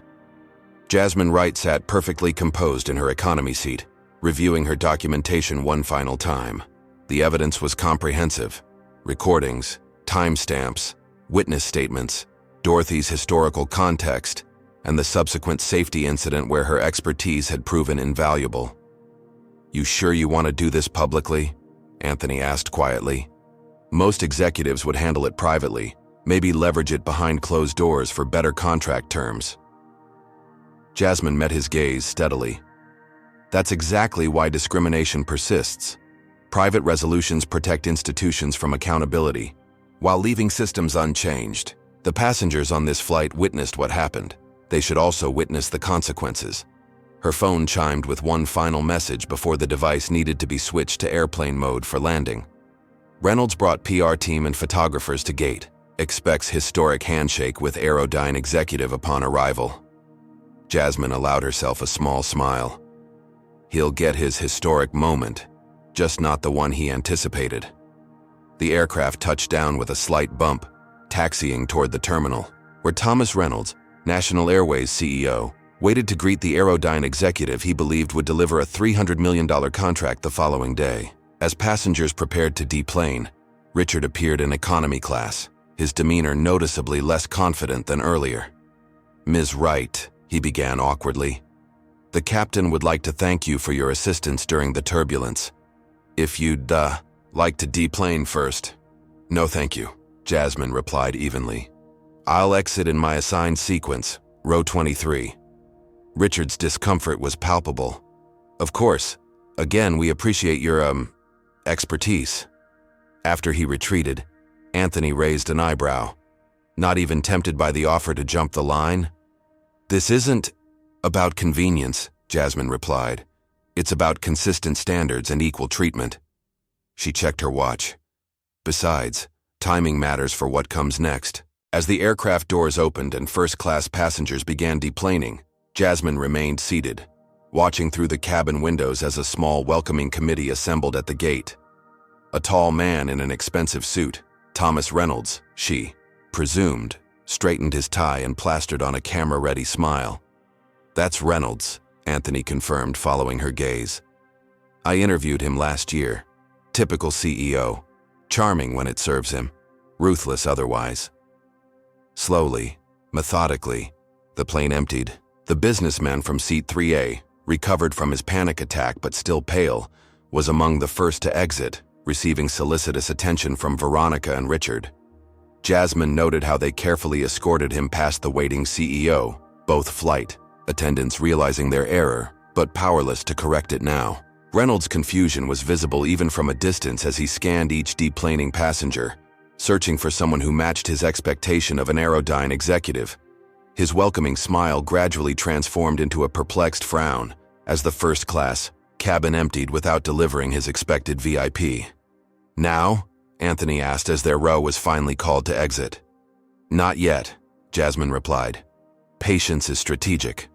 Jasmine Wright sat perfectly composed in her economy seat, reviewing her documentation one final time. The evidence was comprehensive. Recordings, timestamps, witness statements, Dorothy's historical context, and the subsequent safety incident where her expertise had proven invaluable. "You sure you want to do this publicly?" Anthony asked quietly. "Most executives would handle it privately, maybe leverage it behind closed doors for better contract terms." Jasmine met his gaze steadily. "That's exactly why discrimination persists. Private resolutions protect institutions from accountability, while leaving systems unchanged. The passengers on this flight witnessed what happened. They should also witness the consequences." Her phone chimed with one final message before the device needed to be switched to airplane mode for landing. Reynolds brought PR team and photographers to gate. Expects historic handshake with Airline executive upon arrival. Jasmine allowed herself a small smile. He'll get his historic moment, just not the one he anticipated. The aircraft touched down with a slight bump, taxiing toward the terminal, where Thomas Reynolds, National Airways CEO, waited to greet the Airline executive he believed would deliver a $300 million contract the following day. As passengers prepared to deplane, Richard appeared in economy class, his demeanor noticeably less confident than earlier. "Ms. Wright," he began awkwardly, "the captain would like to thank you for your assistance during the turbulence. If you'd, like to deplane first." "No, thank you," Jasmine replied evenly. "I'll exit in my assigned sequence, row 23. Richard's discomfort was palpable. "Of course. Again, we appreciate your, expertise." After he retreated, Anthony raised an eyebrow. Not even tempted by the offer to jump the line? "This isn't about convenience," Jasmine replied. "It's about consistent standards and equal treatment." She checked her watch. Besides, timing matters for what comes next. As the aircraft doors opened and first-class passengers began deplaning, Jasmine remained seated. watching through the cabin windows as a small welcoming committee assembled at the gate. A tall man in an expensive suit, Thomas Reynolds, she presumed, straightened his tie and plastered on a camera-ready smile. "That's Reynolds," Anthony confirmed, following her gaze. "I interviewed him last year. Typical CEO. Charming when it serves him. Ruthless otherwise." Slowly, methodically, the plane emptied. The businessman from seat 3A, recovered from his panic attack but still pale, was among the first to exit, receiving solicitous attention from Veronica and Richard. Jasmine noted how they carefully escorted him past the waiting CEO, both flight attendants realizing their error, but powerless to correct it now. Reynolds' confusion was visible even from a distance as he scanned each deplaning passenger, searching for someone who matched his expectation of an Airline executive. His welcoming smile gradually transformed into a perplexed frown as the first-class cabin emptied without delivering his expected VIP. "Now?" Anthony asked as their row was finally called to exit. "Not yet," Jasmine replied. "Patience is strategic."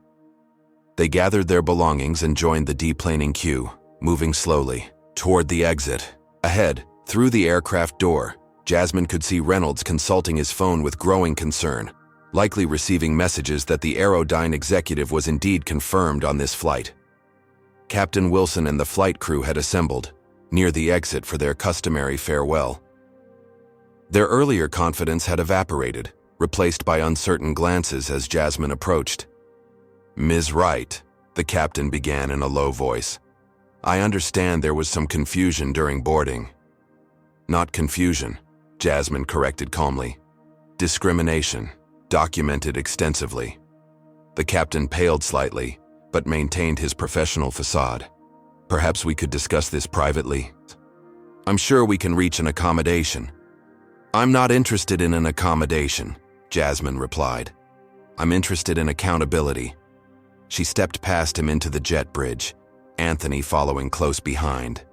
They gathered their belongings and joined the deplaning queue, moving slowly toward the exit. Ahead, through the aircraft door, Jasmine could see Reynolds consulting his phone with growing concern, likely receiving messages that the Airline executive was indeed confirmed on this flight. Captain Wilson and the flight crew had assembled near the exit for their customary farewell. Their earlier confidence had evaporated, replaced by uncertain glances as Jasmine approached. "Ms. Wright," the captain began in a low voice. "I understand there was some confusion during boarding." "Not confusion," Jasmine corrected calmly. "Discrimination, documented extensively." The captain paled slightly, but maintained his professional facade. "Perhaps we could discuss this privately. I'm sure we can reach an accommodation." "I'm not interested in an accommodation," Jasmine replied. "I'm interested in accountability." She stepped past him into the jet bridge, Anthony following close behind.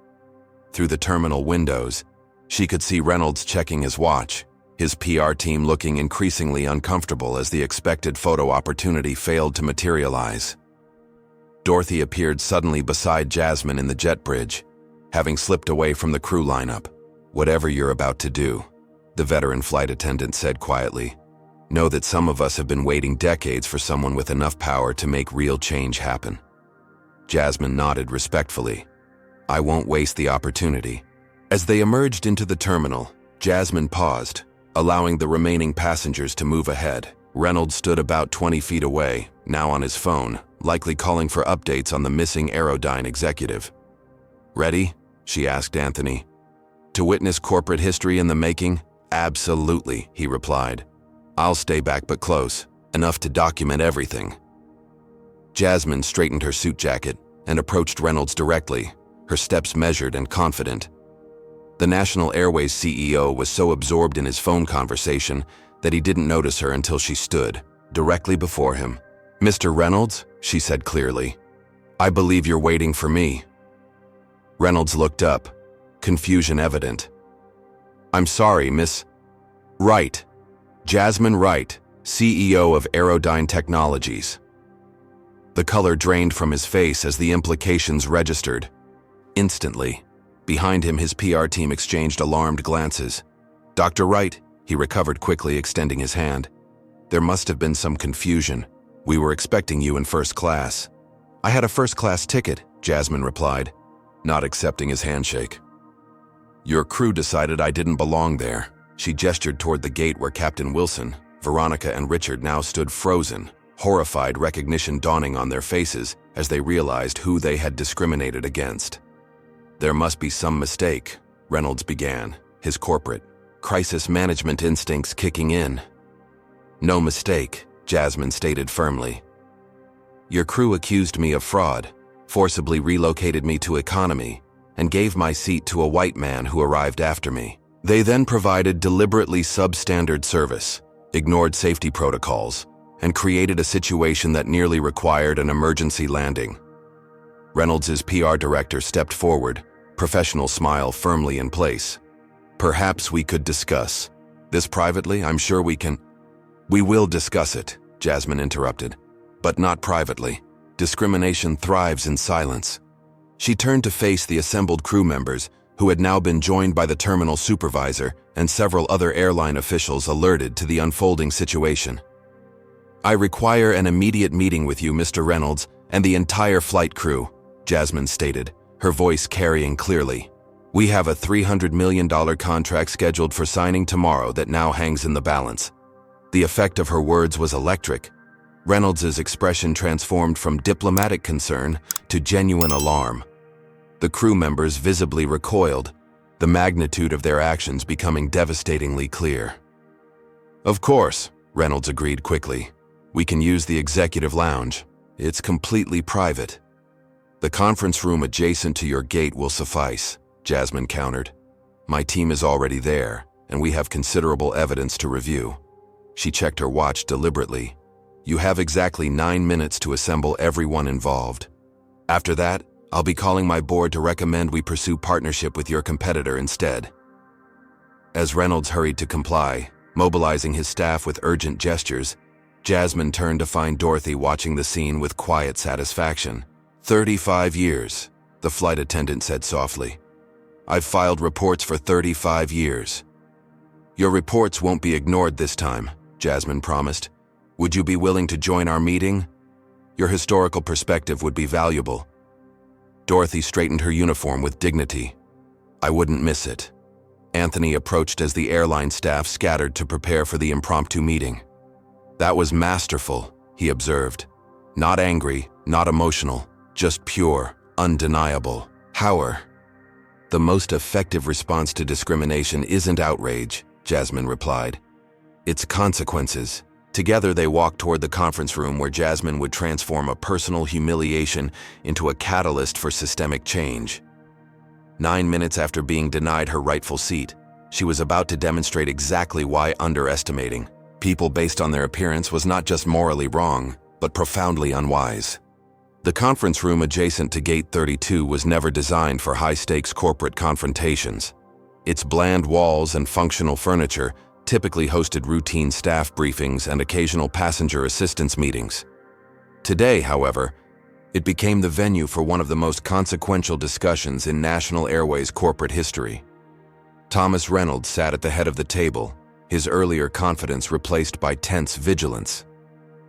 Through the terminal windows, she could see Reynolds checking his watch, his PR team looking increasingly uncomfortable as the expected photo opportunity failed to materialize. Dorothy appeared suddenly beside Jasmine in the jet bridge, having slipped away from the crew lineup. "Whatever you're about to do," the veteran flight attendant said quietly, "know that some of us have been waiting decades for someone with enough power to make real change happen." Jasmine nodded respectfully. "I won't waste the opportunity." As they emerged into the terminal, Jasmine paused, allowing the remaining passengers to move ahead. Reynolds stood about 20 feet away, now on his phone, likely calling for updates on the missing Airline executive. "Ready?" she asked Anthony. "To witness corporate history in the making?" "Absolutely," he replied. "I'll stay back but close, enough to document everything." Jasmine straightened her suit jacket and approached Reynolds directly, her steps measured and confident. The National Airways CEO was so absorbed in his phone conversation that he didn't notice her until she stood directly before him. "Mr. Reynolds," she said clearly, "I believe you're waiting for me." Reynolds looked up, confusion evident. "I'm sorry, Miss Wright. Jasmine Wright, CEO of Airline Technologies." The color drained from his face as the implications registered. Instantly, behind him his PR team exchanged alarmed glances. "Dr. Wright," he recovered quickly, extending his hand. "There must have been some confusion. We were expecting you in first class." "I had a first-class ticket," Jasmine replied, not accepting his handshake. "Your crew decided I didn't belong there." She gestured toward the gate where Captain Wilson, Veronica, and Richard now stood frozen, horrified recognition dawning on their faces as they realized who they had discriminated against. "There must be some mistake," Reynolds began, his corporate crisis management instincts kicking in. "No mistake," Jasmine stated firmly. "Your crew accused me of fraud, forcibly relocated me to economy, and gave my seat to a white man who arrived after me. They then provided deliberately substandard service, ignored safety protocols, and created a situation that nearly required an emergency landing." Reynolds' PR director stepped forward, professional smile firmly in place. "Perhaps we could discuss this privately. I'm sure we can." "We will discuss it," Jasmine interrupted, "but not privately. discrimination thrives in silence. She turned to face the assembled crew members, who had now been joined by the terminal supervisor and several other airline officials alerted to the unfolding situation. "I require an immediate meeting with you, Mr. Reynolds, and the entire flight crew," Jasmine stated, her voice carrying clearly. "We have a $300 million contract scheduled for signing tomorrow that now hangs in the balance." The effect of her words was electric. Reynolds's expression transformed from diplomatic concern to genuine alarm. The crew members visibly recoiled, the magnitude of their actions becoming devastatingly clear. "Of course," Reynolds agreed quickly. "We can use the executive lounge. It's completely private." "The conference room adjacent to your gate will suffice," Jasmine countered. "My team is already there, and we have considerable evidence to review." She checked her watch deliberately. "You have exactly 9 minutes to assemble everyone involved. After that, I'll be calling my board to recommend we pursue partnership with your competitor instead." As Reynolds hurried to comply, mobilizing his staff with urgent gestures, Jasmine turned to find Dorothy watching the scene with quiet satisfaction. 35 years, the flight attendant said softly. "I've filed reports for 35 years. "Your reports won't be ignored this time," Jasmine promised. "Would you be willing to join our meeting? Your historical perspective would be valuable." Dorothy straightened her uniform with dignity. "I wouldn't miss it." Anthony approached as the airline staff scattered to prepare for the impromptu meeting. "That was masterful," he observed. "Not angry, not emotional, just pure, undeniable. Power." "The most effective response to discrimination isn't outrage," Jasmine replied. "It's consequences." Together they walked toward the conference room where Jasmine would transform a personal humiliation into a catalyst for systemic change. 9 minutes after being denied her rightful seat, she was about to demonstrate exactly why underestimating people based on their appearance was not just morally wrong, but profoundly unwise. The conference room adjacent to Gate 32 was never designed for high-stakes corporate confrontations. Its bland walls and functional furniture typically hosted routine staff briefings and occasional passenger assistance meetings. Today, however, it became the venue for one of the most consequential discussions in National Airways corporate history. Thomas Reynolds sat at the head of the table, his earlier confidence replaced by tense vigilance.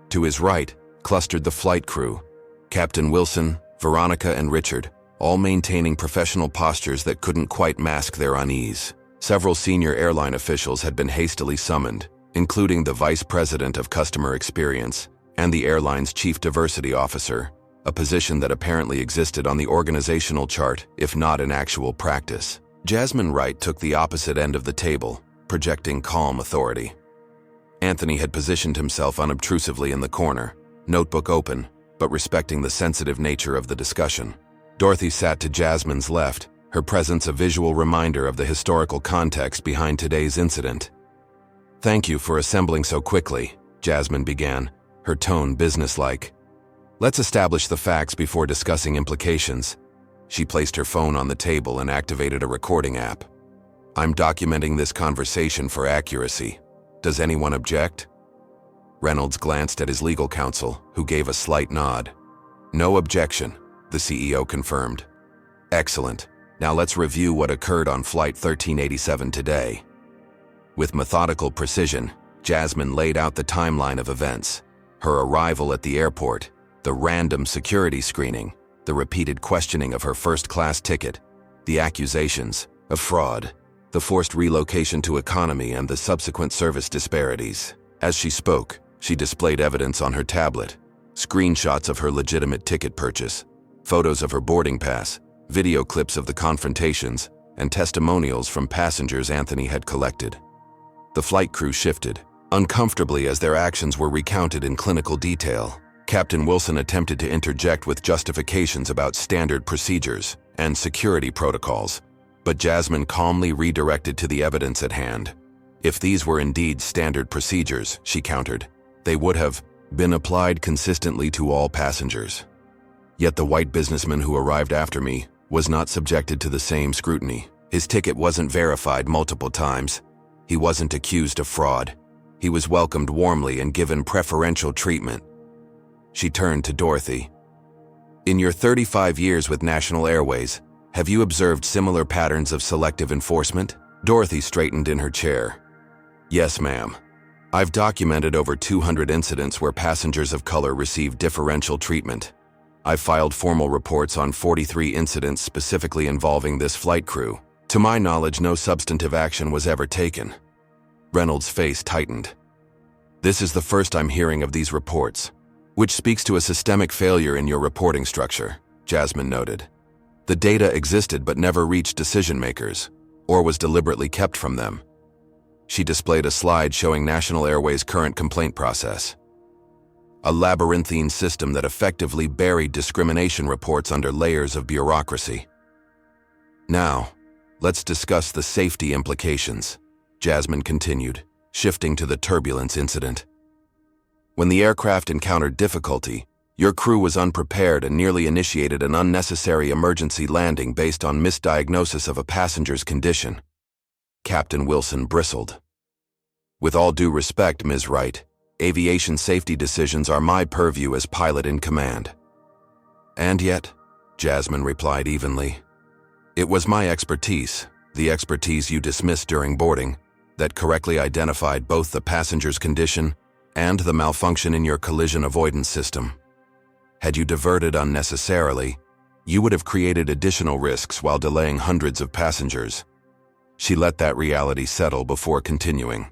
To his right clustered the flight crew, Captain Wilson, Veronica, and Richard, all maintaining professional postures that couldn't quite mask their unease. Several senior airline officials had been hastily summoned, including the Vice President of Customer Experience and the airline's Chief Diversity Officer, a position that apparently existed on the organizational chart, if not in actual practice. Jasmine Wright took the opposite end of the table, projecting calm authority. Anthony had positioned himself unobtrusively in the corner, notebook open, but respecting the sensitive nature of the discussion. Dorothy sat to Jasmine's left, her presence a visual reminder of the historical context behind today's incident. "Thank you for assembling so quickly," Jasmine began, her tone businesslike. "Let's establish the facts before discussing implications." She placed her phone on the table and activated a recording app. "I'm documenting this conversation for accuracy. Does anyone object?" Reynolds glanced at his legal counsel, who gave a slight nod. "No objection," the CEO confirmed. "Excellent. Now let's review what occurred on Flight 1387 today." With methodical precision, Jasmine laid out the timeline of events: her arrival at the airport, the random security screening, the repeated questioning of her first-class ticket, the accusations of fraud, the forced relocation to economy, and the subsequent service disparities. As she spoke, she displayed evidence on her tablet: screenshots of her legitimate ticket purchase, photos of her boarding pass, video clips of the confrontations, and testimonials from passengers Anthony had collected. The flight crew shifted, uncomfortably as their actions were recounted in clinical detail. Captain Wilson attempted to interject with justifications about standard procedures and security protocols, but Jasmine calmly redirected to the evidence at hand. If these were indeed standard procedures, she countered, they would have been applied consistently to all passengers. Yet the white businessman who arrived after me was not subjected to the same scrutiny. His ticket wasn't verified multiple times. He wasn't accused of fraud. He was welcomed warmly and given preferential treatment. She turned to Dorothy. In your 35 years with National Airways, have you observed similar patterns of selective enforcement? Dorothy straightened in her chair. Yes, ma'am. I've documented over 200 incidents where passengers of color received differential treatment. I've filed formal reports on 43 incidents specifically involving this flight crew. To my knowledge, no substantive action was ever taken. Reynolds' face tightened. This is the first I'm hearing of these reports, which speaks to a systemic failure in your reporting structure, Jasmine noted. The data existed but never reached decision makers, or was deliberately kept from them. She displayed a slide showing National Airways' current complaint process. A labyrinthine system that effectively buried discrimination reports under layers of bureaucracy. Now, let's discuss the safety implications, Jasmine continued, shifting to the turbulence incident. When the aircraft encountered difficulty, your crew was unprepared and nearly initiated an unnecessary emergency landing based on misdiagnosis of a passenger's condition. Captain Wilson bristled. With all due respect, Ms. Wright, aviation safety decisions are my purview as pilot in command. And yet, Jasmine replied evenly, it was my expertise, the expertise you dismissed during boarding, that correctly identified both the passenger's condition and the malfunction in your collision avoidance system. Had you diverted unnecessarily, you would have created additional risks while delaying hundreds of passengers. She let that reality settle before continuing.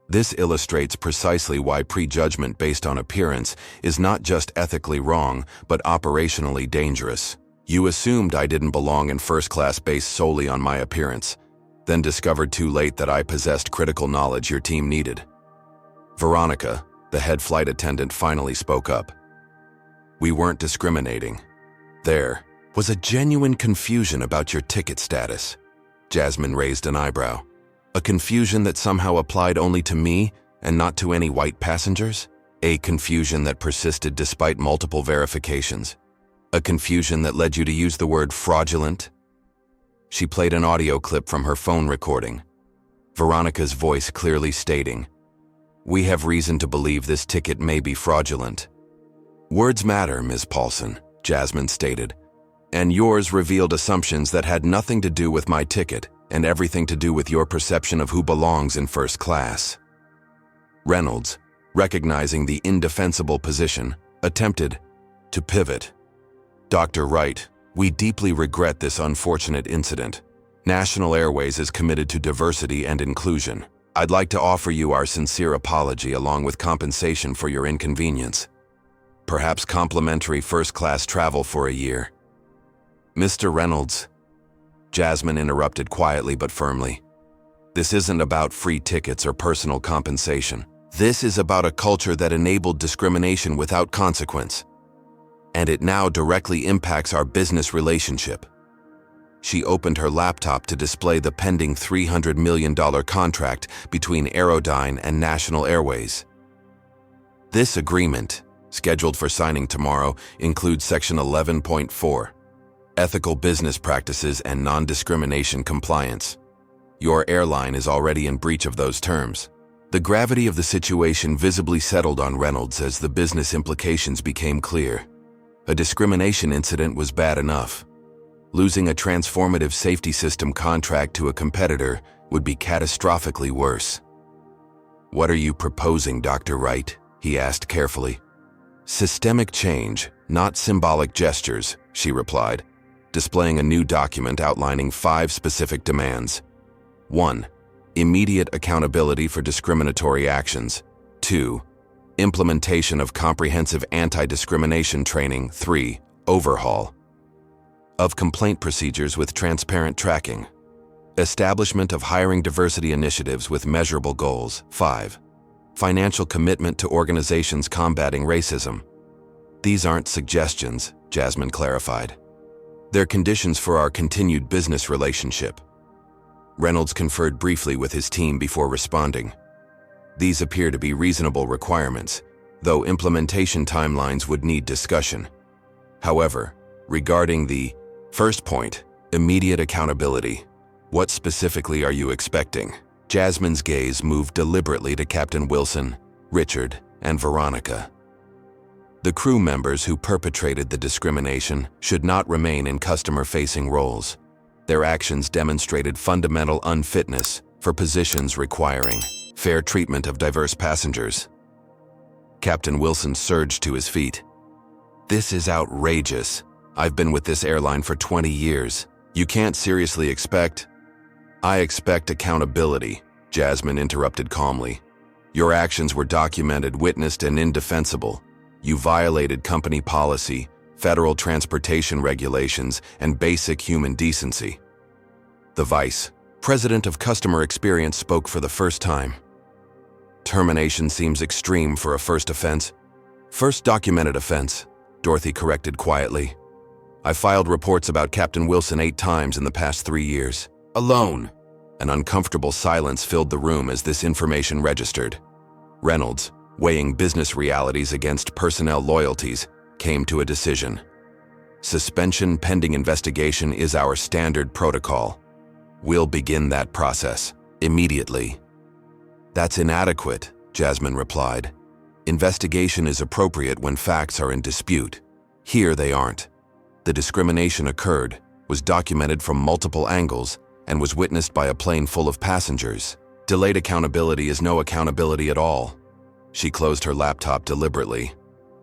This illustrates precisely why prejudgment based on appearance is not just ethically wrong, but operationally dangerous. You assumed I didn't belong in first class based solely on my appearance, then discovered too late that I possessed critical knowledge your team needed. Veronica, the head flight attendant, finally spoke up. We weren't discriminating. There was a genuine confusion about your ticket status. Jasmine raised an eyebrow. A confusion that somehow applied only to me and not to any white passengers? A confusion that persisted despite multiple verifications? A confusion that led you to use the word fraudulent? She played an audio clip from her phone recording, Veronica's voice clearly stating, "We have reason to believe this ticket may be fraudulent." Words matter, Ms. Paulson, Jasmine stated, and yours revealed assumptions that had nothing to do with my ticket and everything to do with your perception of who belongs in first class. Reynolds, recognizing the indefensible position, attempted to pivot. Dr. Wright, we deeply regret this unfortunate incident. National Airways is committed to diversity and inclusion. I'd like to offer you our sincere apology along with compensation for your inconvenience. Perhaps complimentary first-class travel for a year. Mr. Reynolds, Jasmine interrupted quietly but firmly. This isn't about free tickets or personal compensation. This is about a culture that enabled discrimination without consequence. And it now directly impacts our business relationship. She opened her laptop to display the pending $300 million contract between Airline and National Airways. This agreement, scheduled for signing tomorrow, includes Section 11.4, Ethical Business Practices and Non-Discrimination Compliance. Your airline is already in breach of those terms. The gravity of the situation visibly settled on Reynolds as the business implications became clear. A discrimination incident was bad enough. Losing a transformative safety system contract to a competitor would be catastrophically worse. What are you proposing, Dr. Wright? He asked carefully. Systemic change, not symbolic gestures, she replied, displaying a new document outlining 5 specific demands. 1. Immediate accountability for discriminatory actions. 2. Implementation of comprehensive anti-discrimination training. 3. Overhaul of complaint procedures with transparent tracking. Establishment of hiring diversity initiatives with measurable goals. 5. Financial commitment to organizations combating racism. These aren't suggestions, Jasmine clarified. They're conditions for our continued business relationship. Reynolds conferred briefly with his team before responding. These appear to be reasonable requirements, though implementation timelines would need discussion. However, regarding the first point, immediate accountability, what specifically are you expecting? Jasmine's gaze moved deliberately to Captain Wilson, Richard, and Veronica. The crew members who perpetrated the discrimination should not remain in customer-facing roles. Their actions demonstrated fundamental unfitness for positions requiring fair treatment of diverse passengers. Captain Wilson surged to his feet. "This is outrageous. I've been with this airline for 20 years. You can't seriously expect—" "I expect accountability," Jasmine interrupted calmly. "Your actions were documented, witnessed, and indefensible. You violated company policy, federal transportation regulations, and basic human decency." The Vice President of Customer Experience spoke for the first time. "Termination seems extreme for a first offense." "First documented offense," Dorothy corrected quietly. "I filed reports about Captain Wilson 8 times in the past 3 years. Alone." An uncomfortable silence filled the room as this information registered. Reynolds, weighing business realities against personnel loyalties, came to a decision. "Suspension pending investigation is our standard protocol. We'll begin that process immediately." "That's inadequate," Jasmine replied. "Investigation is appropriate when facts are in dispute. Here they aren't. The discrimination occurred, was documented from multiple angles, and was witnessed by a plane full of passengers. Delayed accountability is no accountability at all." She closed her laptop deliberately.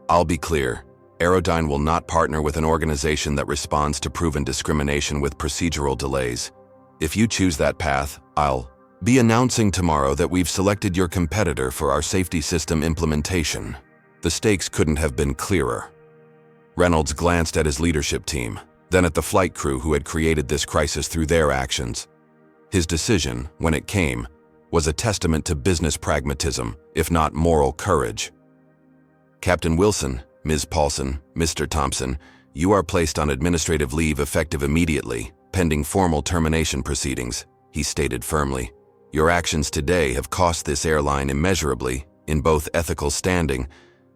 "I'll be clear. Airline will not partner with an organization that responds to proven discrimination with procedural delays. If you choose that path, I'll be announcing tomorrow that we've selected your competitor for our safety system implementation." The stakes couldn't have been clearer. Reynolds glanced at his leadership team, then at the flight crew who had created this crisis through their actions. His decision, when it came, was a testament to business pragmatism, if not moral courage. "Captain Wilson, Ms. Paulson, Mr. Thompson, you are placed on administrative leave effective immediately, pending formal termination proceedings," he stated firmly. "Your actions today have cost this airline immeasurably in both ethical standing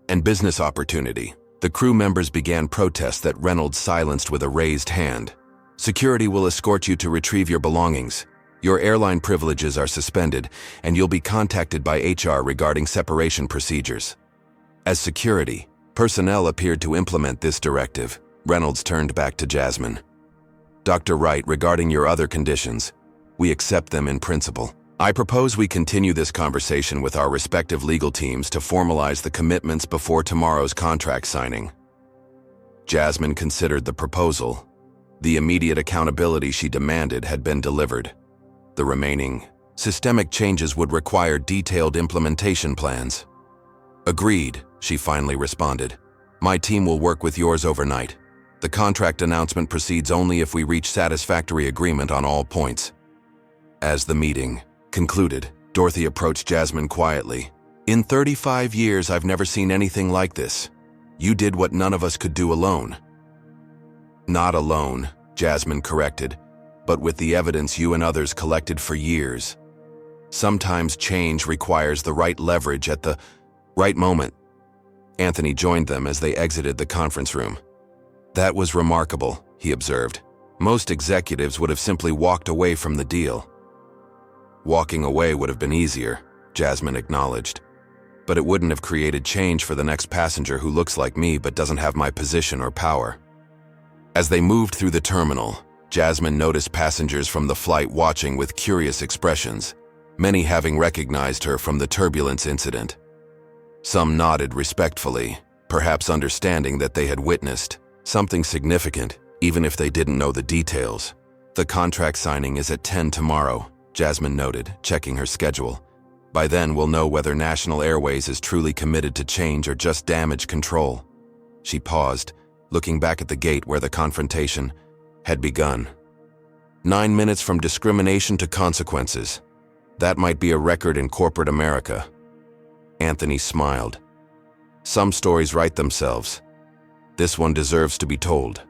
and business opportunity." The crew members began protests that Reynolds silenced with a raised hand. "Security will escort you to retrieve your belongings. Your airline privileges are suspended, and you'll be contacted by HR regarding separation procedures." As security personnel appeared to implement this directive, Reynolds turned back to Jasmine. "Dr. Wright, regarding your other conditions, we accept them in principle. I propose we continue this conversation with our respective legal teams to formalize the commitments before tomorrow's contract signing." Jasmine considered the proposal. The immediate accountability she demanded had been delivered. The remaining systemic changes would require detailed implementation plans. "Agreed," she finally responded. "My team will work with yours overnight. The contract announcement proceeds only if we reach satisfactory agreement on all points." As the meeting concluded, Dorothy approached Jasmine quietly. "In 35 years, I've never seen anything like this. You did what none of us could do alone." "Not alone," Jasmine corrected, "but with the evidence you and others collected for years. Sometimes change requires the right leverage at the right moment." Anthony joined them as they exited the conference room. "That was remarkable," he observed. "Most executives would have simply walked away from the deal." "Walking away would have been easier," Jasmine acknowledged. "But it wouldn't have created change for the next passenger who looks like me but doesn't have my position or power." As they moved through the terminal, Jasmine noticed passengers from the flight watching with curious expressions, many having recognized her from the turbulence incident. Some nodded respectfully, perhaps understanding that they had witnessed something significant, even if they didn't know the details. "The contract signing is at 10 tomorrow, Jasmine noted, checking her schedule. "By then we'll know whether National Airways is truly committed to change or just damage control." She paused, looking back at the gate where the confrontation had begun. 9 minutes from discrimination to consequences. That might be a record in corporate America. Anthony smiled. "Some stories write themselves. This one deserves to be told."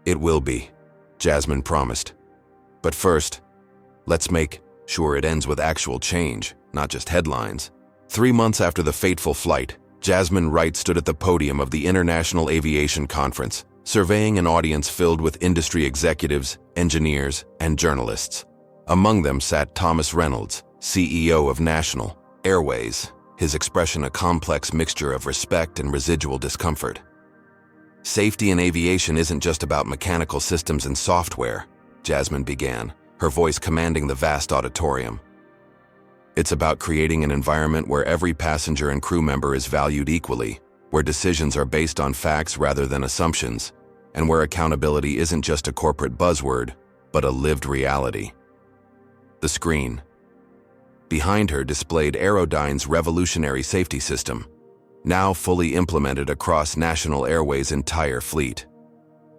"It will be," Jasmine promised. "But first, let's make sure it ends with actual change, not just headlines." 3 months after the fateful flight, Jasmine Wright stood at the podium of the International Aviation Conference, surveying an audience filled with industry executives, engineers, and journalists. Among them sat Thomas Reynolds, CEO of National Airways, his expression a complex mixture of respect and residual discomfort. "Safety in aviation isn't just about mechanical systems and software," Jasmine began, her voice commanding the vast auditorium. "It's about creating an environment where every passenger and crew member is valued equally, where decisions are based on facts rather than assumptions, and where accountability isn't just a corporate buzzword, but a lived reality." The screen behind her displayed Airline's revolutionary safety system, now fully implemented across National Airways' entire fleet.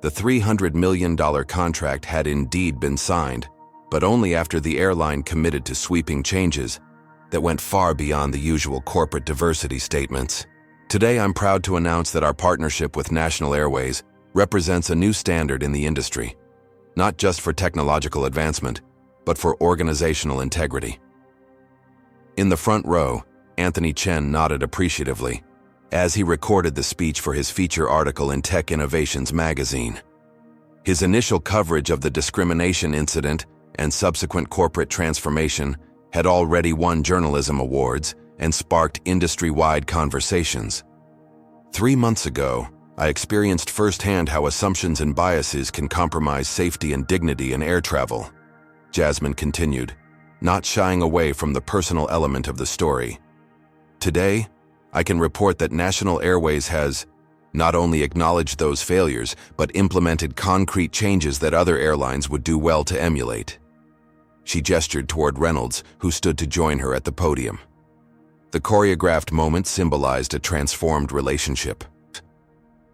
The $300 million contract had indeed been signed, but only after the airline committed to sweeping changes that went far beyond the usual corporate diversity statements. "Today, I'm proud to announce that our partnership with National Airways represents a new standard in the industry, not just for technological advancement, but for organizational integrity." In the front row, Anthony Chen nodded appreciatively as he recorded the speech for his feature article in Tech Innovations magazine. His initial coverage of the discrimination incident and subsequent corporate transformation had already won journalism awards and sparked industry-wide conversations. "3 months ago, I experienced firsthand how assumptions and biases can compromise safety and dignity in air travel," Jasmine continued, not shying away from the personal element of the story. "Today, I can report that National Airways has not only acknowledged those failures, but implemented concrete changes that other airlines would do well to emulate." She gestured toward Reynolds, who stood to join her at the podium. The choreographed moment symbolized a transformed relationship.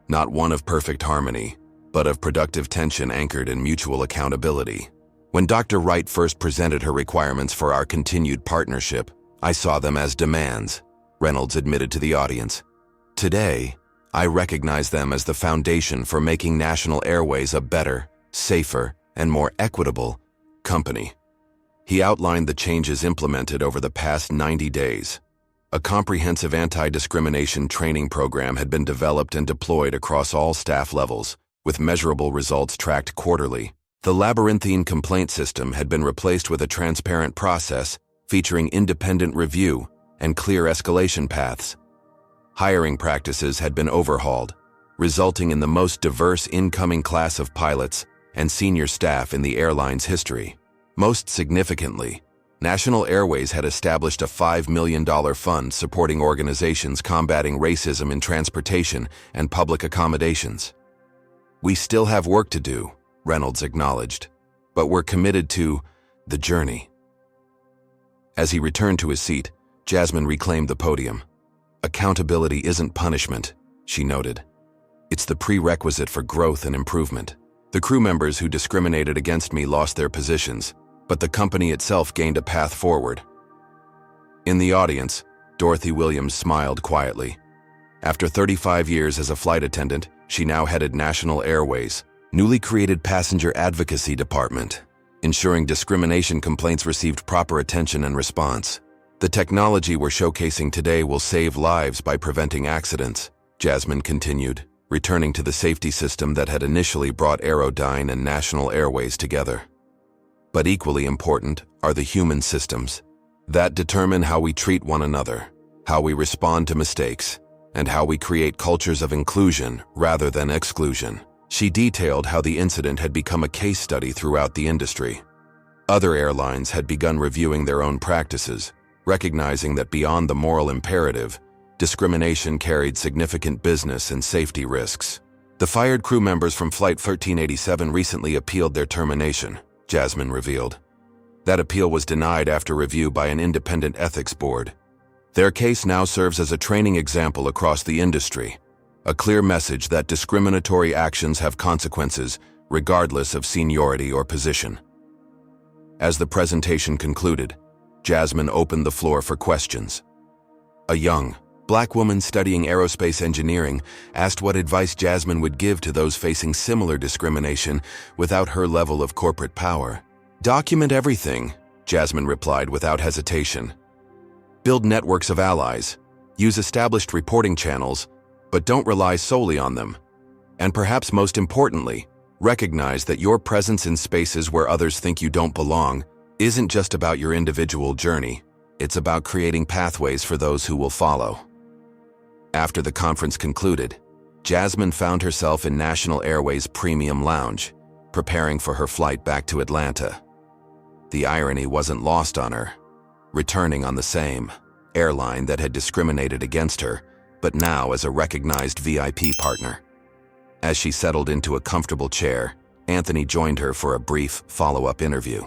Not one of perfect harmony, but of productive tension anchored in mutual accountability. "When Dr. Wright first presented her requirements for our continued partnership, I saw them as demands," Reynolds admitted to the audience. "Today, I recognize them as the foundation for making National Airways a better, safer, and more equitable company." He outlined the changes implemented over the past 90 days. A comprehensive anti-discrimination training program had been developed and deployed across all staff levels, with measurable results tracked quarterly. The labyrinthine complaint system had been replaced with a transparent process featuring independent review and clear escalation paths. Hiring practices had been overhauled, resulting in the most diverse incoming class of pilots and senior staff in the airline's history. Most significantly, National Airways had established a $5 million fund supporting organizations combating racism in transportation and public accommodations. "We still have work to do," Reynolds acknowledged, "but we're committed to the journey." As he returned to his seat, Jasmine reclaimed the podium. "Accountability isn't punishment," she noted. "It's the prerequisite for growth and improvement. The crew members who discriminated against me lost their positions, but the company itself gained a path forward." In the audience, Dorothy Williams smiled quietly. After 35 years as a flight attendant, she now headed National Airways' newly created Passenger Advocacy Department, ensuring discrimination complaints received proper attention and response. "The technology we're showcasing today will save lives by preventing accidents," Jasmine continued, returning to the safety system that had initially brought Airline and National Airways together. "But equally important are the human systems that determine how we treat one another, how we respond to mistakes, and how we create cultures of inclusion rather than exclusion." She detailed how the incident had become a case study throughout the industry. Other airlines had begun reviewing their own practices, recognizing that beyond the moral imperative, discrimination carried significant business and safety risks. "The fired crew members from Flight 1387 recently appealed their termination," Jasmine revealed. "That appeal was denied after review by an independent ethics board. Their case now serves as a training example across the industry, a clear message that discriminatory actions have consequences regardless of seniority or position." As the presentation concluded, Jasmine opened the floor for questions. A young, Black woman studying aerospace engineering asked what advice Jasmine would give to those facing similar discrimination without her level of corporate power. "Document everything," Jasmine replied without hesitation. "Build networks of allies. Use established reporting channels, but don't rely solely on them. And perhaps most importantly, recognize that your presence in spaces where others think you don't belong isn't just about your individual journey. It's about creating pathways for those who will follow. After the conference concluded, Jasmine found herself in National Airways' Premium Lounge, preparing for her flight back to Atlanta. The irony wasn't lost on her. Returning on the same airline that had discriminated against her, but now as a recognized VIP partner. As she settled into a comfortable chair, Anthony joined her for a brief follow-up interview.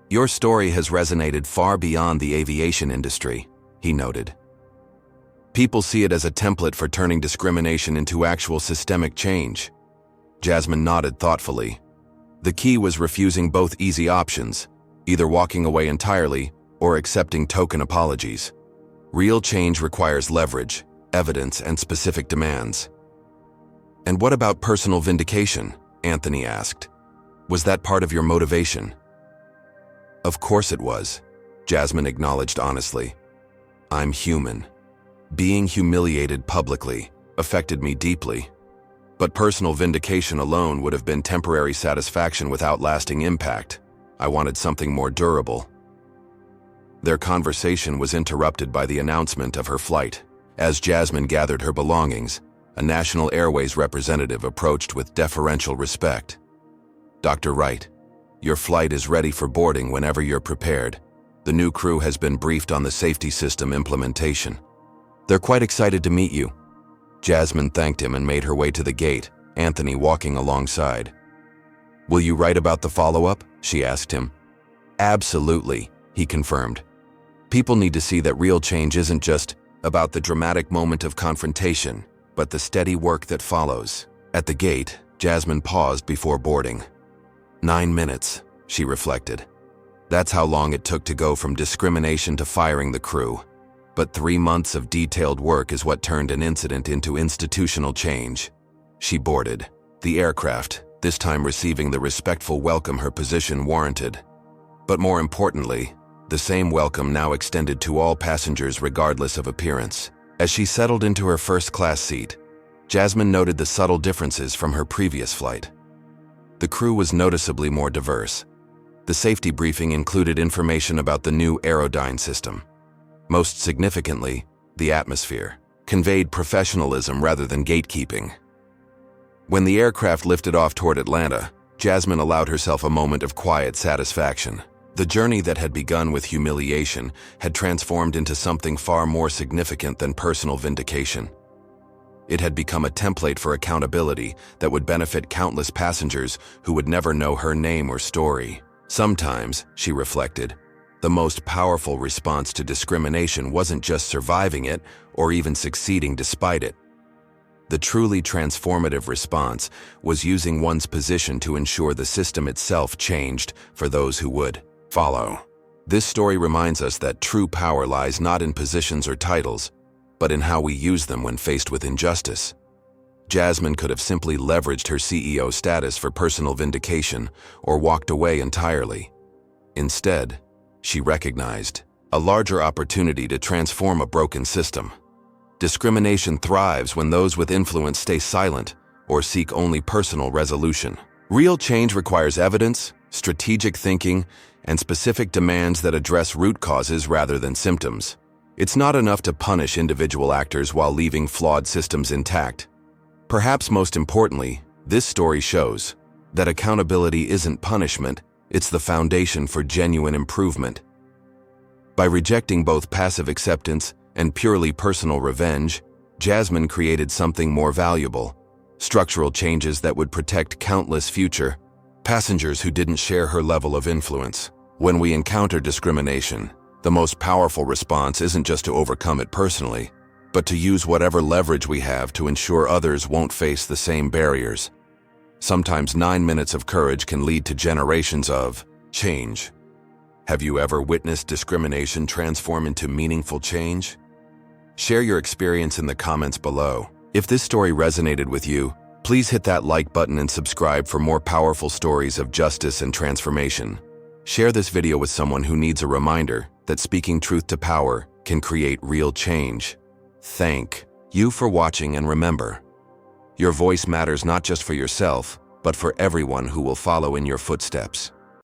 "Your story has resonated far beyond the aviation industry," he noted. "People see it as a template for turning discrimination into actual systemic change." Jasmine nodded thoughtfully. The key was refusing both easy options, either walking away entirely or accepting token apologies. Real change requires leverage, evidence, and specific demands. "And what about personal vindication?" Anthony asked. "Was that part of your motivation?" "Of course it was," Jasmine acknowledged honestly. "I'm human. Being humiliated publicly affected me deeply. But personal vindication alone would have been temporary satisfaction without lasting impact. I wanted something more durable." Their conversation was interrupted by the announcement of her flight. As Jasmine gathered her belongings, a National Airways representative approached with deferential respect. "Dr. Wright, your flight is ready for boarding whenever you're prepared. The new crew has been briefed on the safety system implementation. They're quite excited to meet you." Jasmine thanked him and made her way to the gate, Anthony walking alongside. "Will you write about the follow-up?" she asked him. "Absolutely," he confirmed. "People need to see that real change isn't just about the dramatic moment of confrontation, but the steady work that follows." At the gate, Jasmine paused before boarding. 9 minutes, she reflected. That's how long it took to go from discrimination to firing the crew. But 3 months of detailed work is what turned an incident into institutional change. She boarded the aircraft, this time receiving the respectful welcome her position warranted. But more importantly, the same welcome now extended to all passengers regardless of appearance. As she settled into her first-class seat, Jasmine noted the subtle differences from her previous flight. The crew was noticeably more diverse. The safety briefing included information about the new Airline system. Most significantly, the atmosphere conveyed professionalism rather than gatekeeping. When the aircraft lifted off toward Atlanta, Jasmine allowed herself a moment of quiet satisfaction. The journey that had begun with humiliation had transformed into something far more significant than personal vindication. It had become a template for accountability that would benefit countless passengers who would never know her name or story. Sometimes, she reflected, the most powerful response to discrimination wasn't just surviving it or even succeeding despite it. The truly transformative response was using one's position to ensure the system itself changed for those who would follow. This story reminds us that true power lies not in positions or titles, but in how we use them when faced with injustice. Jasmine could have simply leveraged her CEO status for personal vindication or walked away entirely. Instead, she recognized a larger opportunity to transform a broken system. Discrimination thrives when those with influence stay silent or seek only personal resolution. Real change requires evidence, strategic thinking, and specific demands that address root causes rather than symptoms. It's not enough to punish individual actors while leaving flawed systems intact. Perhaps most importantly, this story shows that accountability isn't punishment, it's the foundation for genuine improvement. By rejecting both passive acceptance and purely personal revenge, Jasmine created something more valuable: structural changes that would protect countless future passengers who didn't share her level of influence. When we encounter discrimination, the most powerful response isn't just to overcome it personally, but to use whatever leverage we have to ensure others won't face the same barriers. Sometimes 9 minutes of courage can lead to generations of change. Have you ever witnessed discrimination transform into meaningful change? Share your experience in the comments below. If this story resonated with you, please hit that like button and subscribe for more powerful stories of justice and transformation. Share this video with someone who needs a reminder that speaking truth to power can create real change. Thank you for watching, and remember, your voice matters not just for yourself, but for everyone who will follow in your footsteps.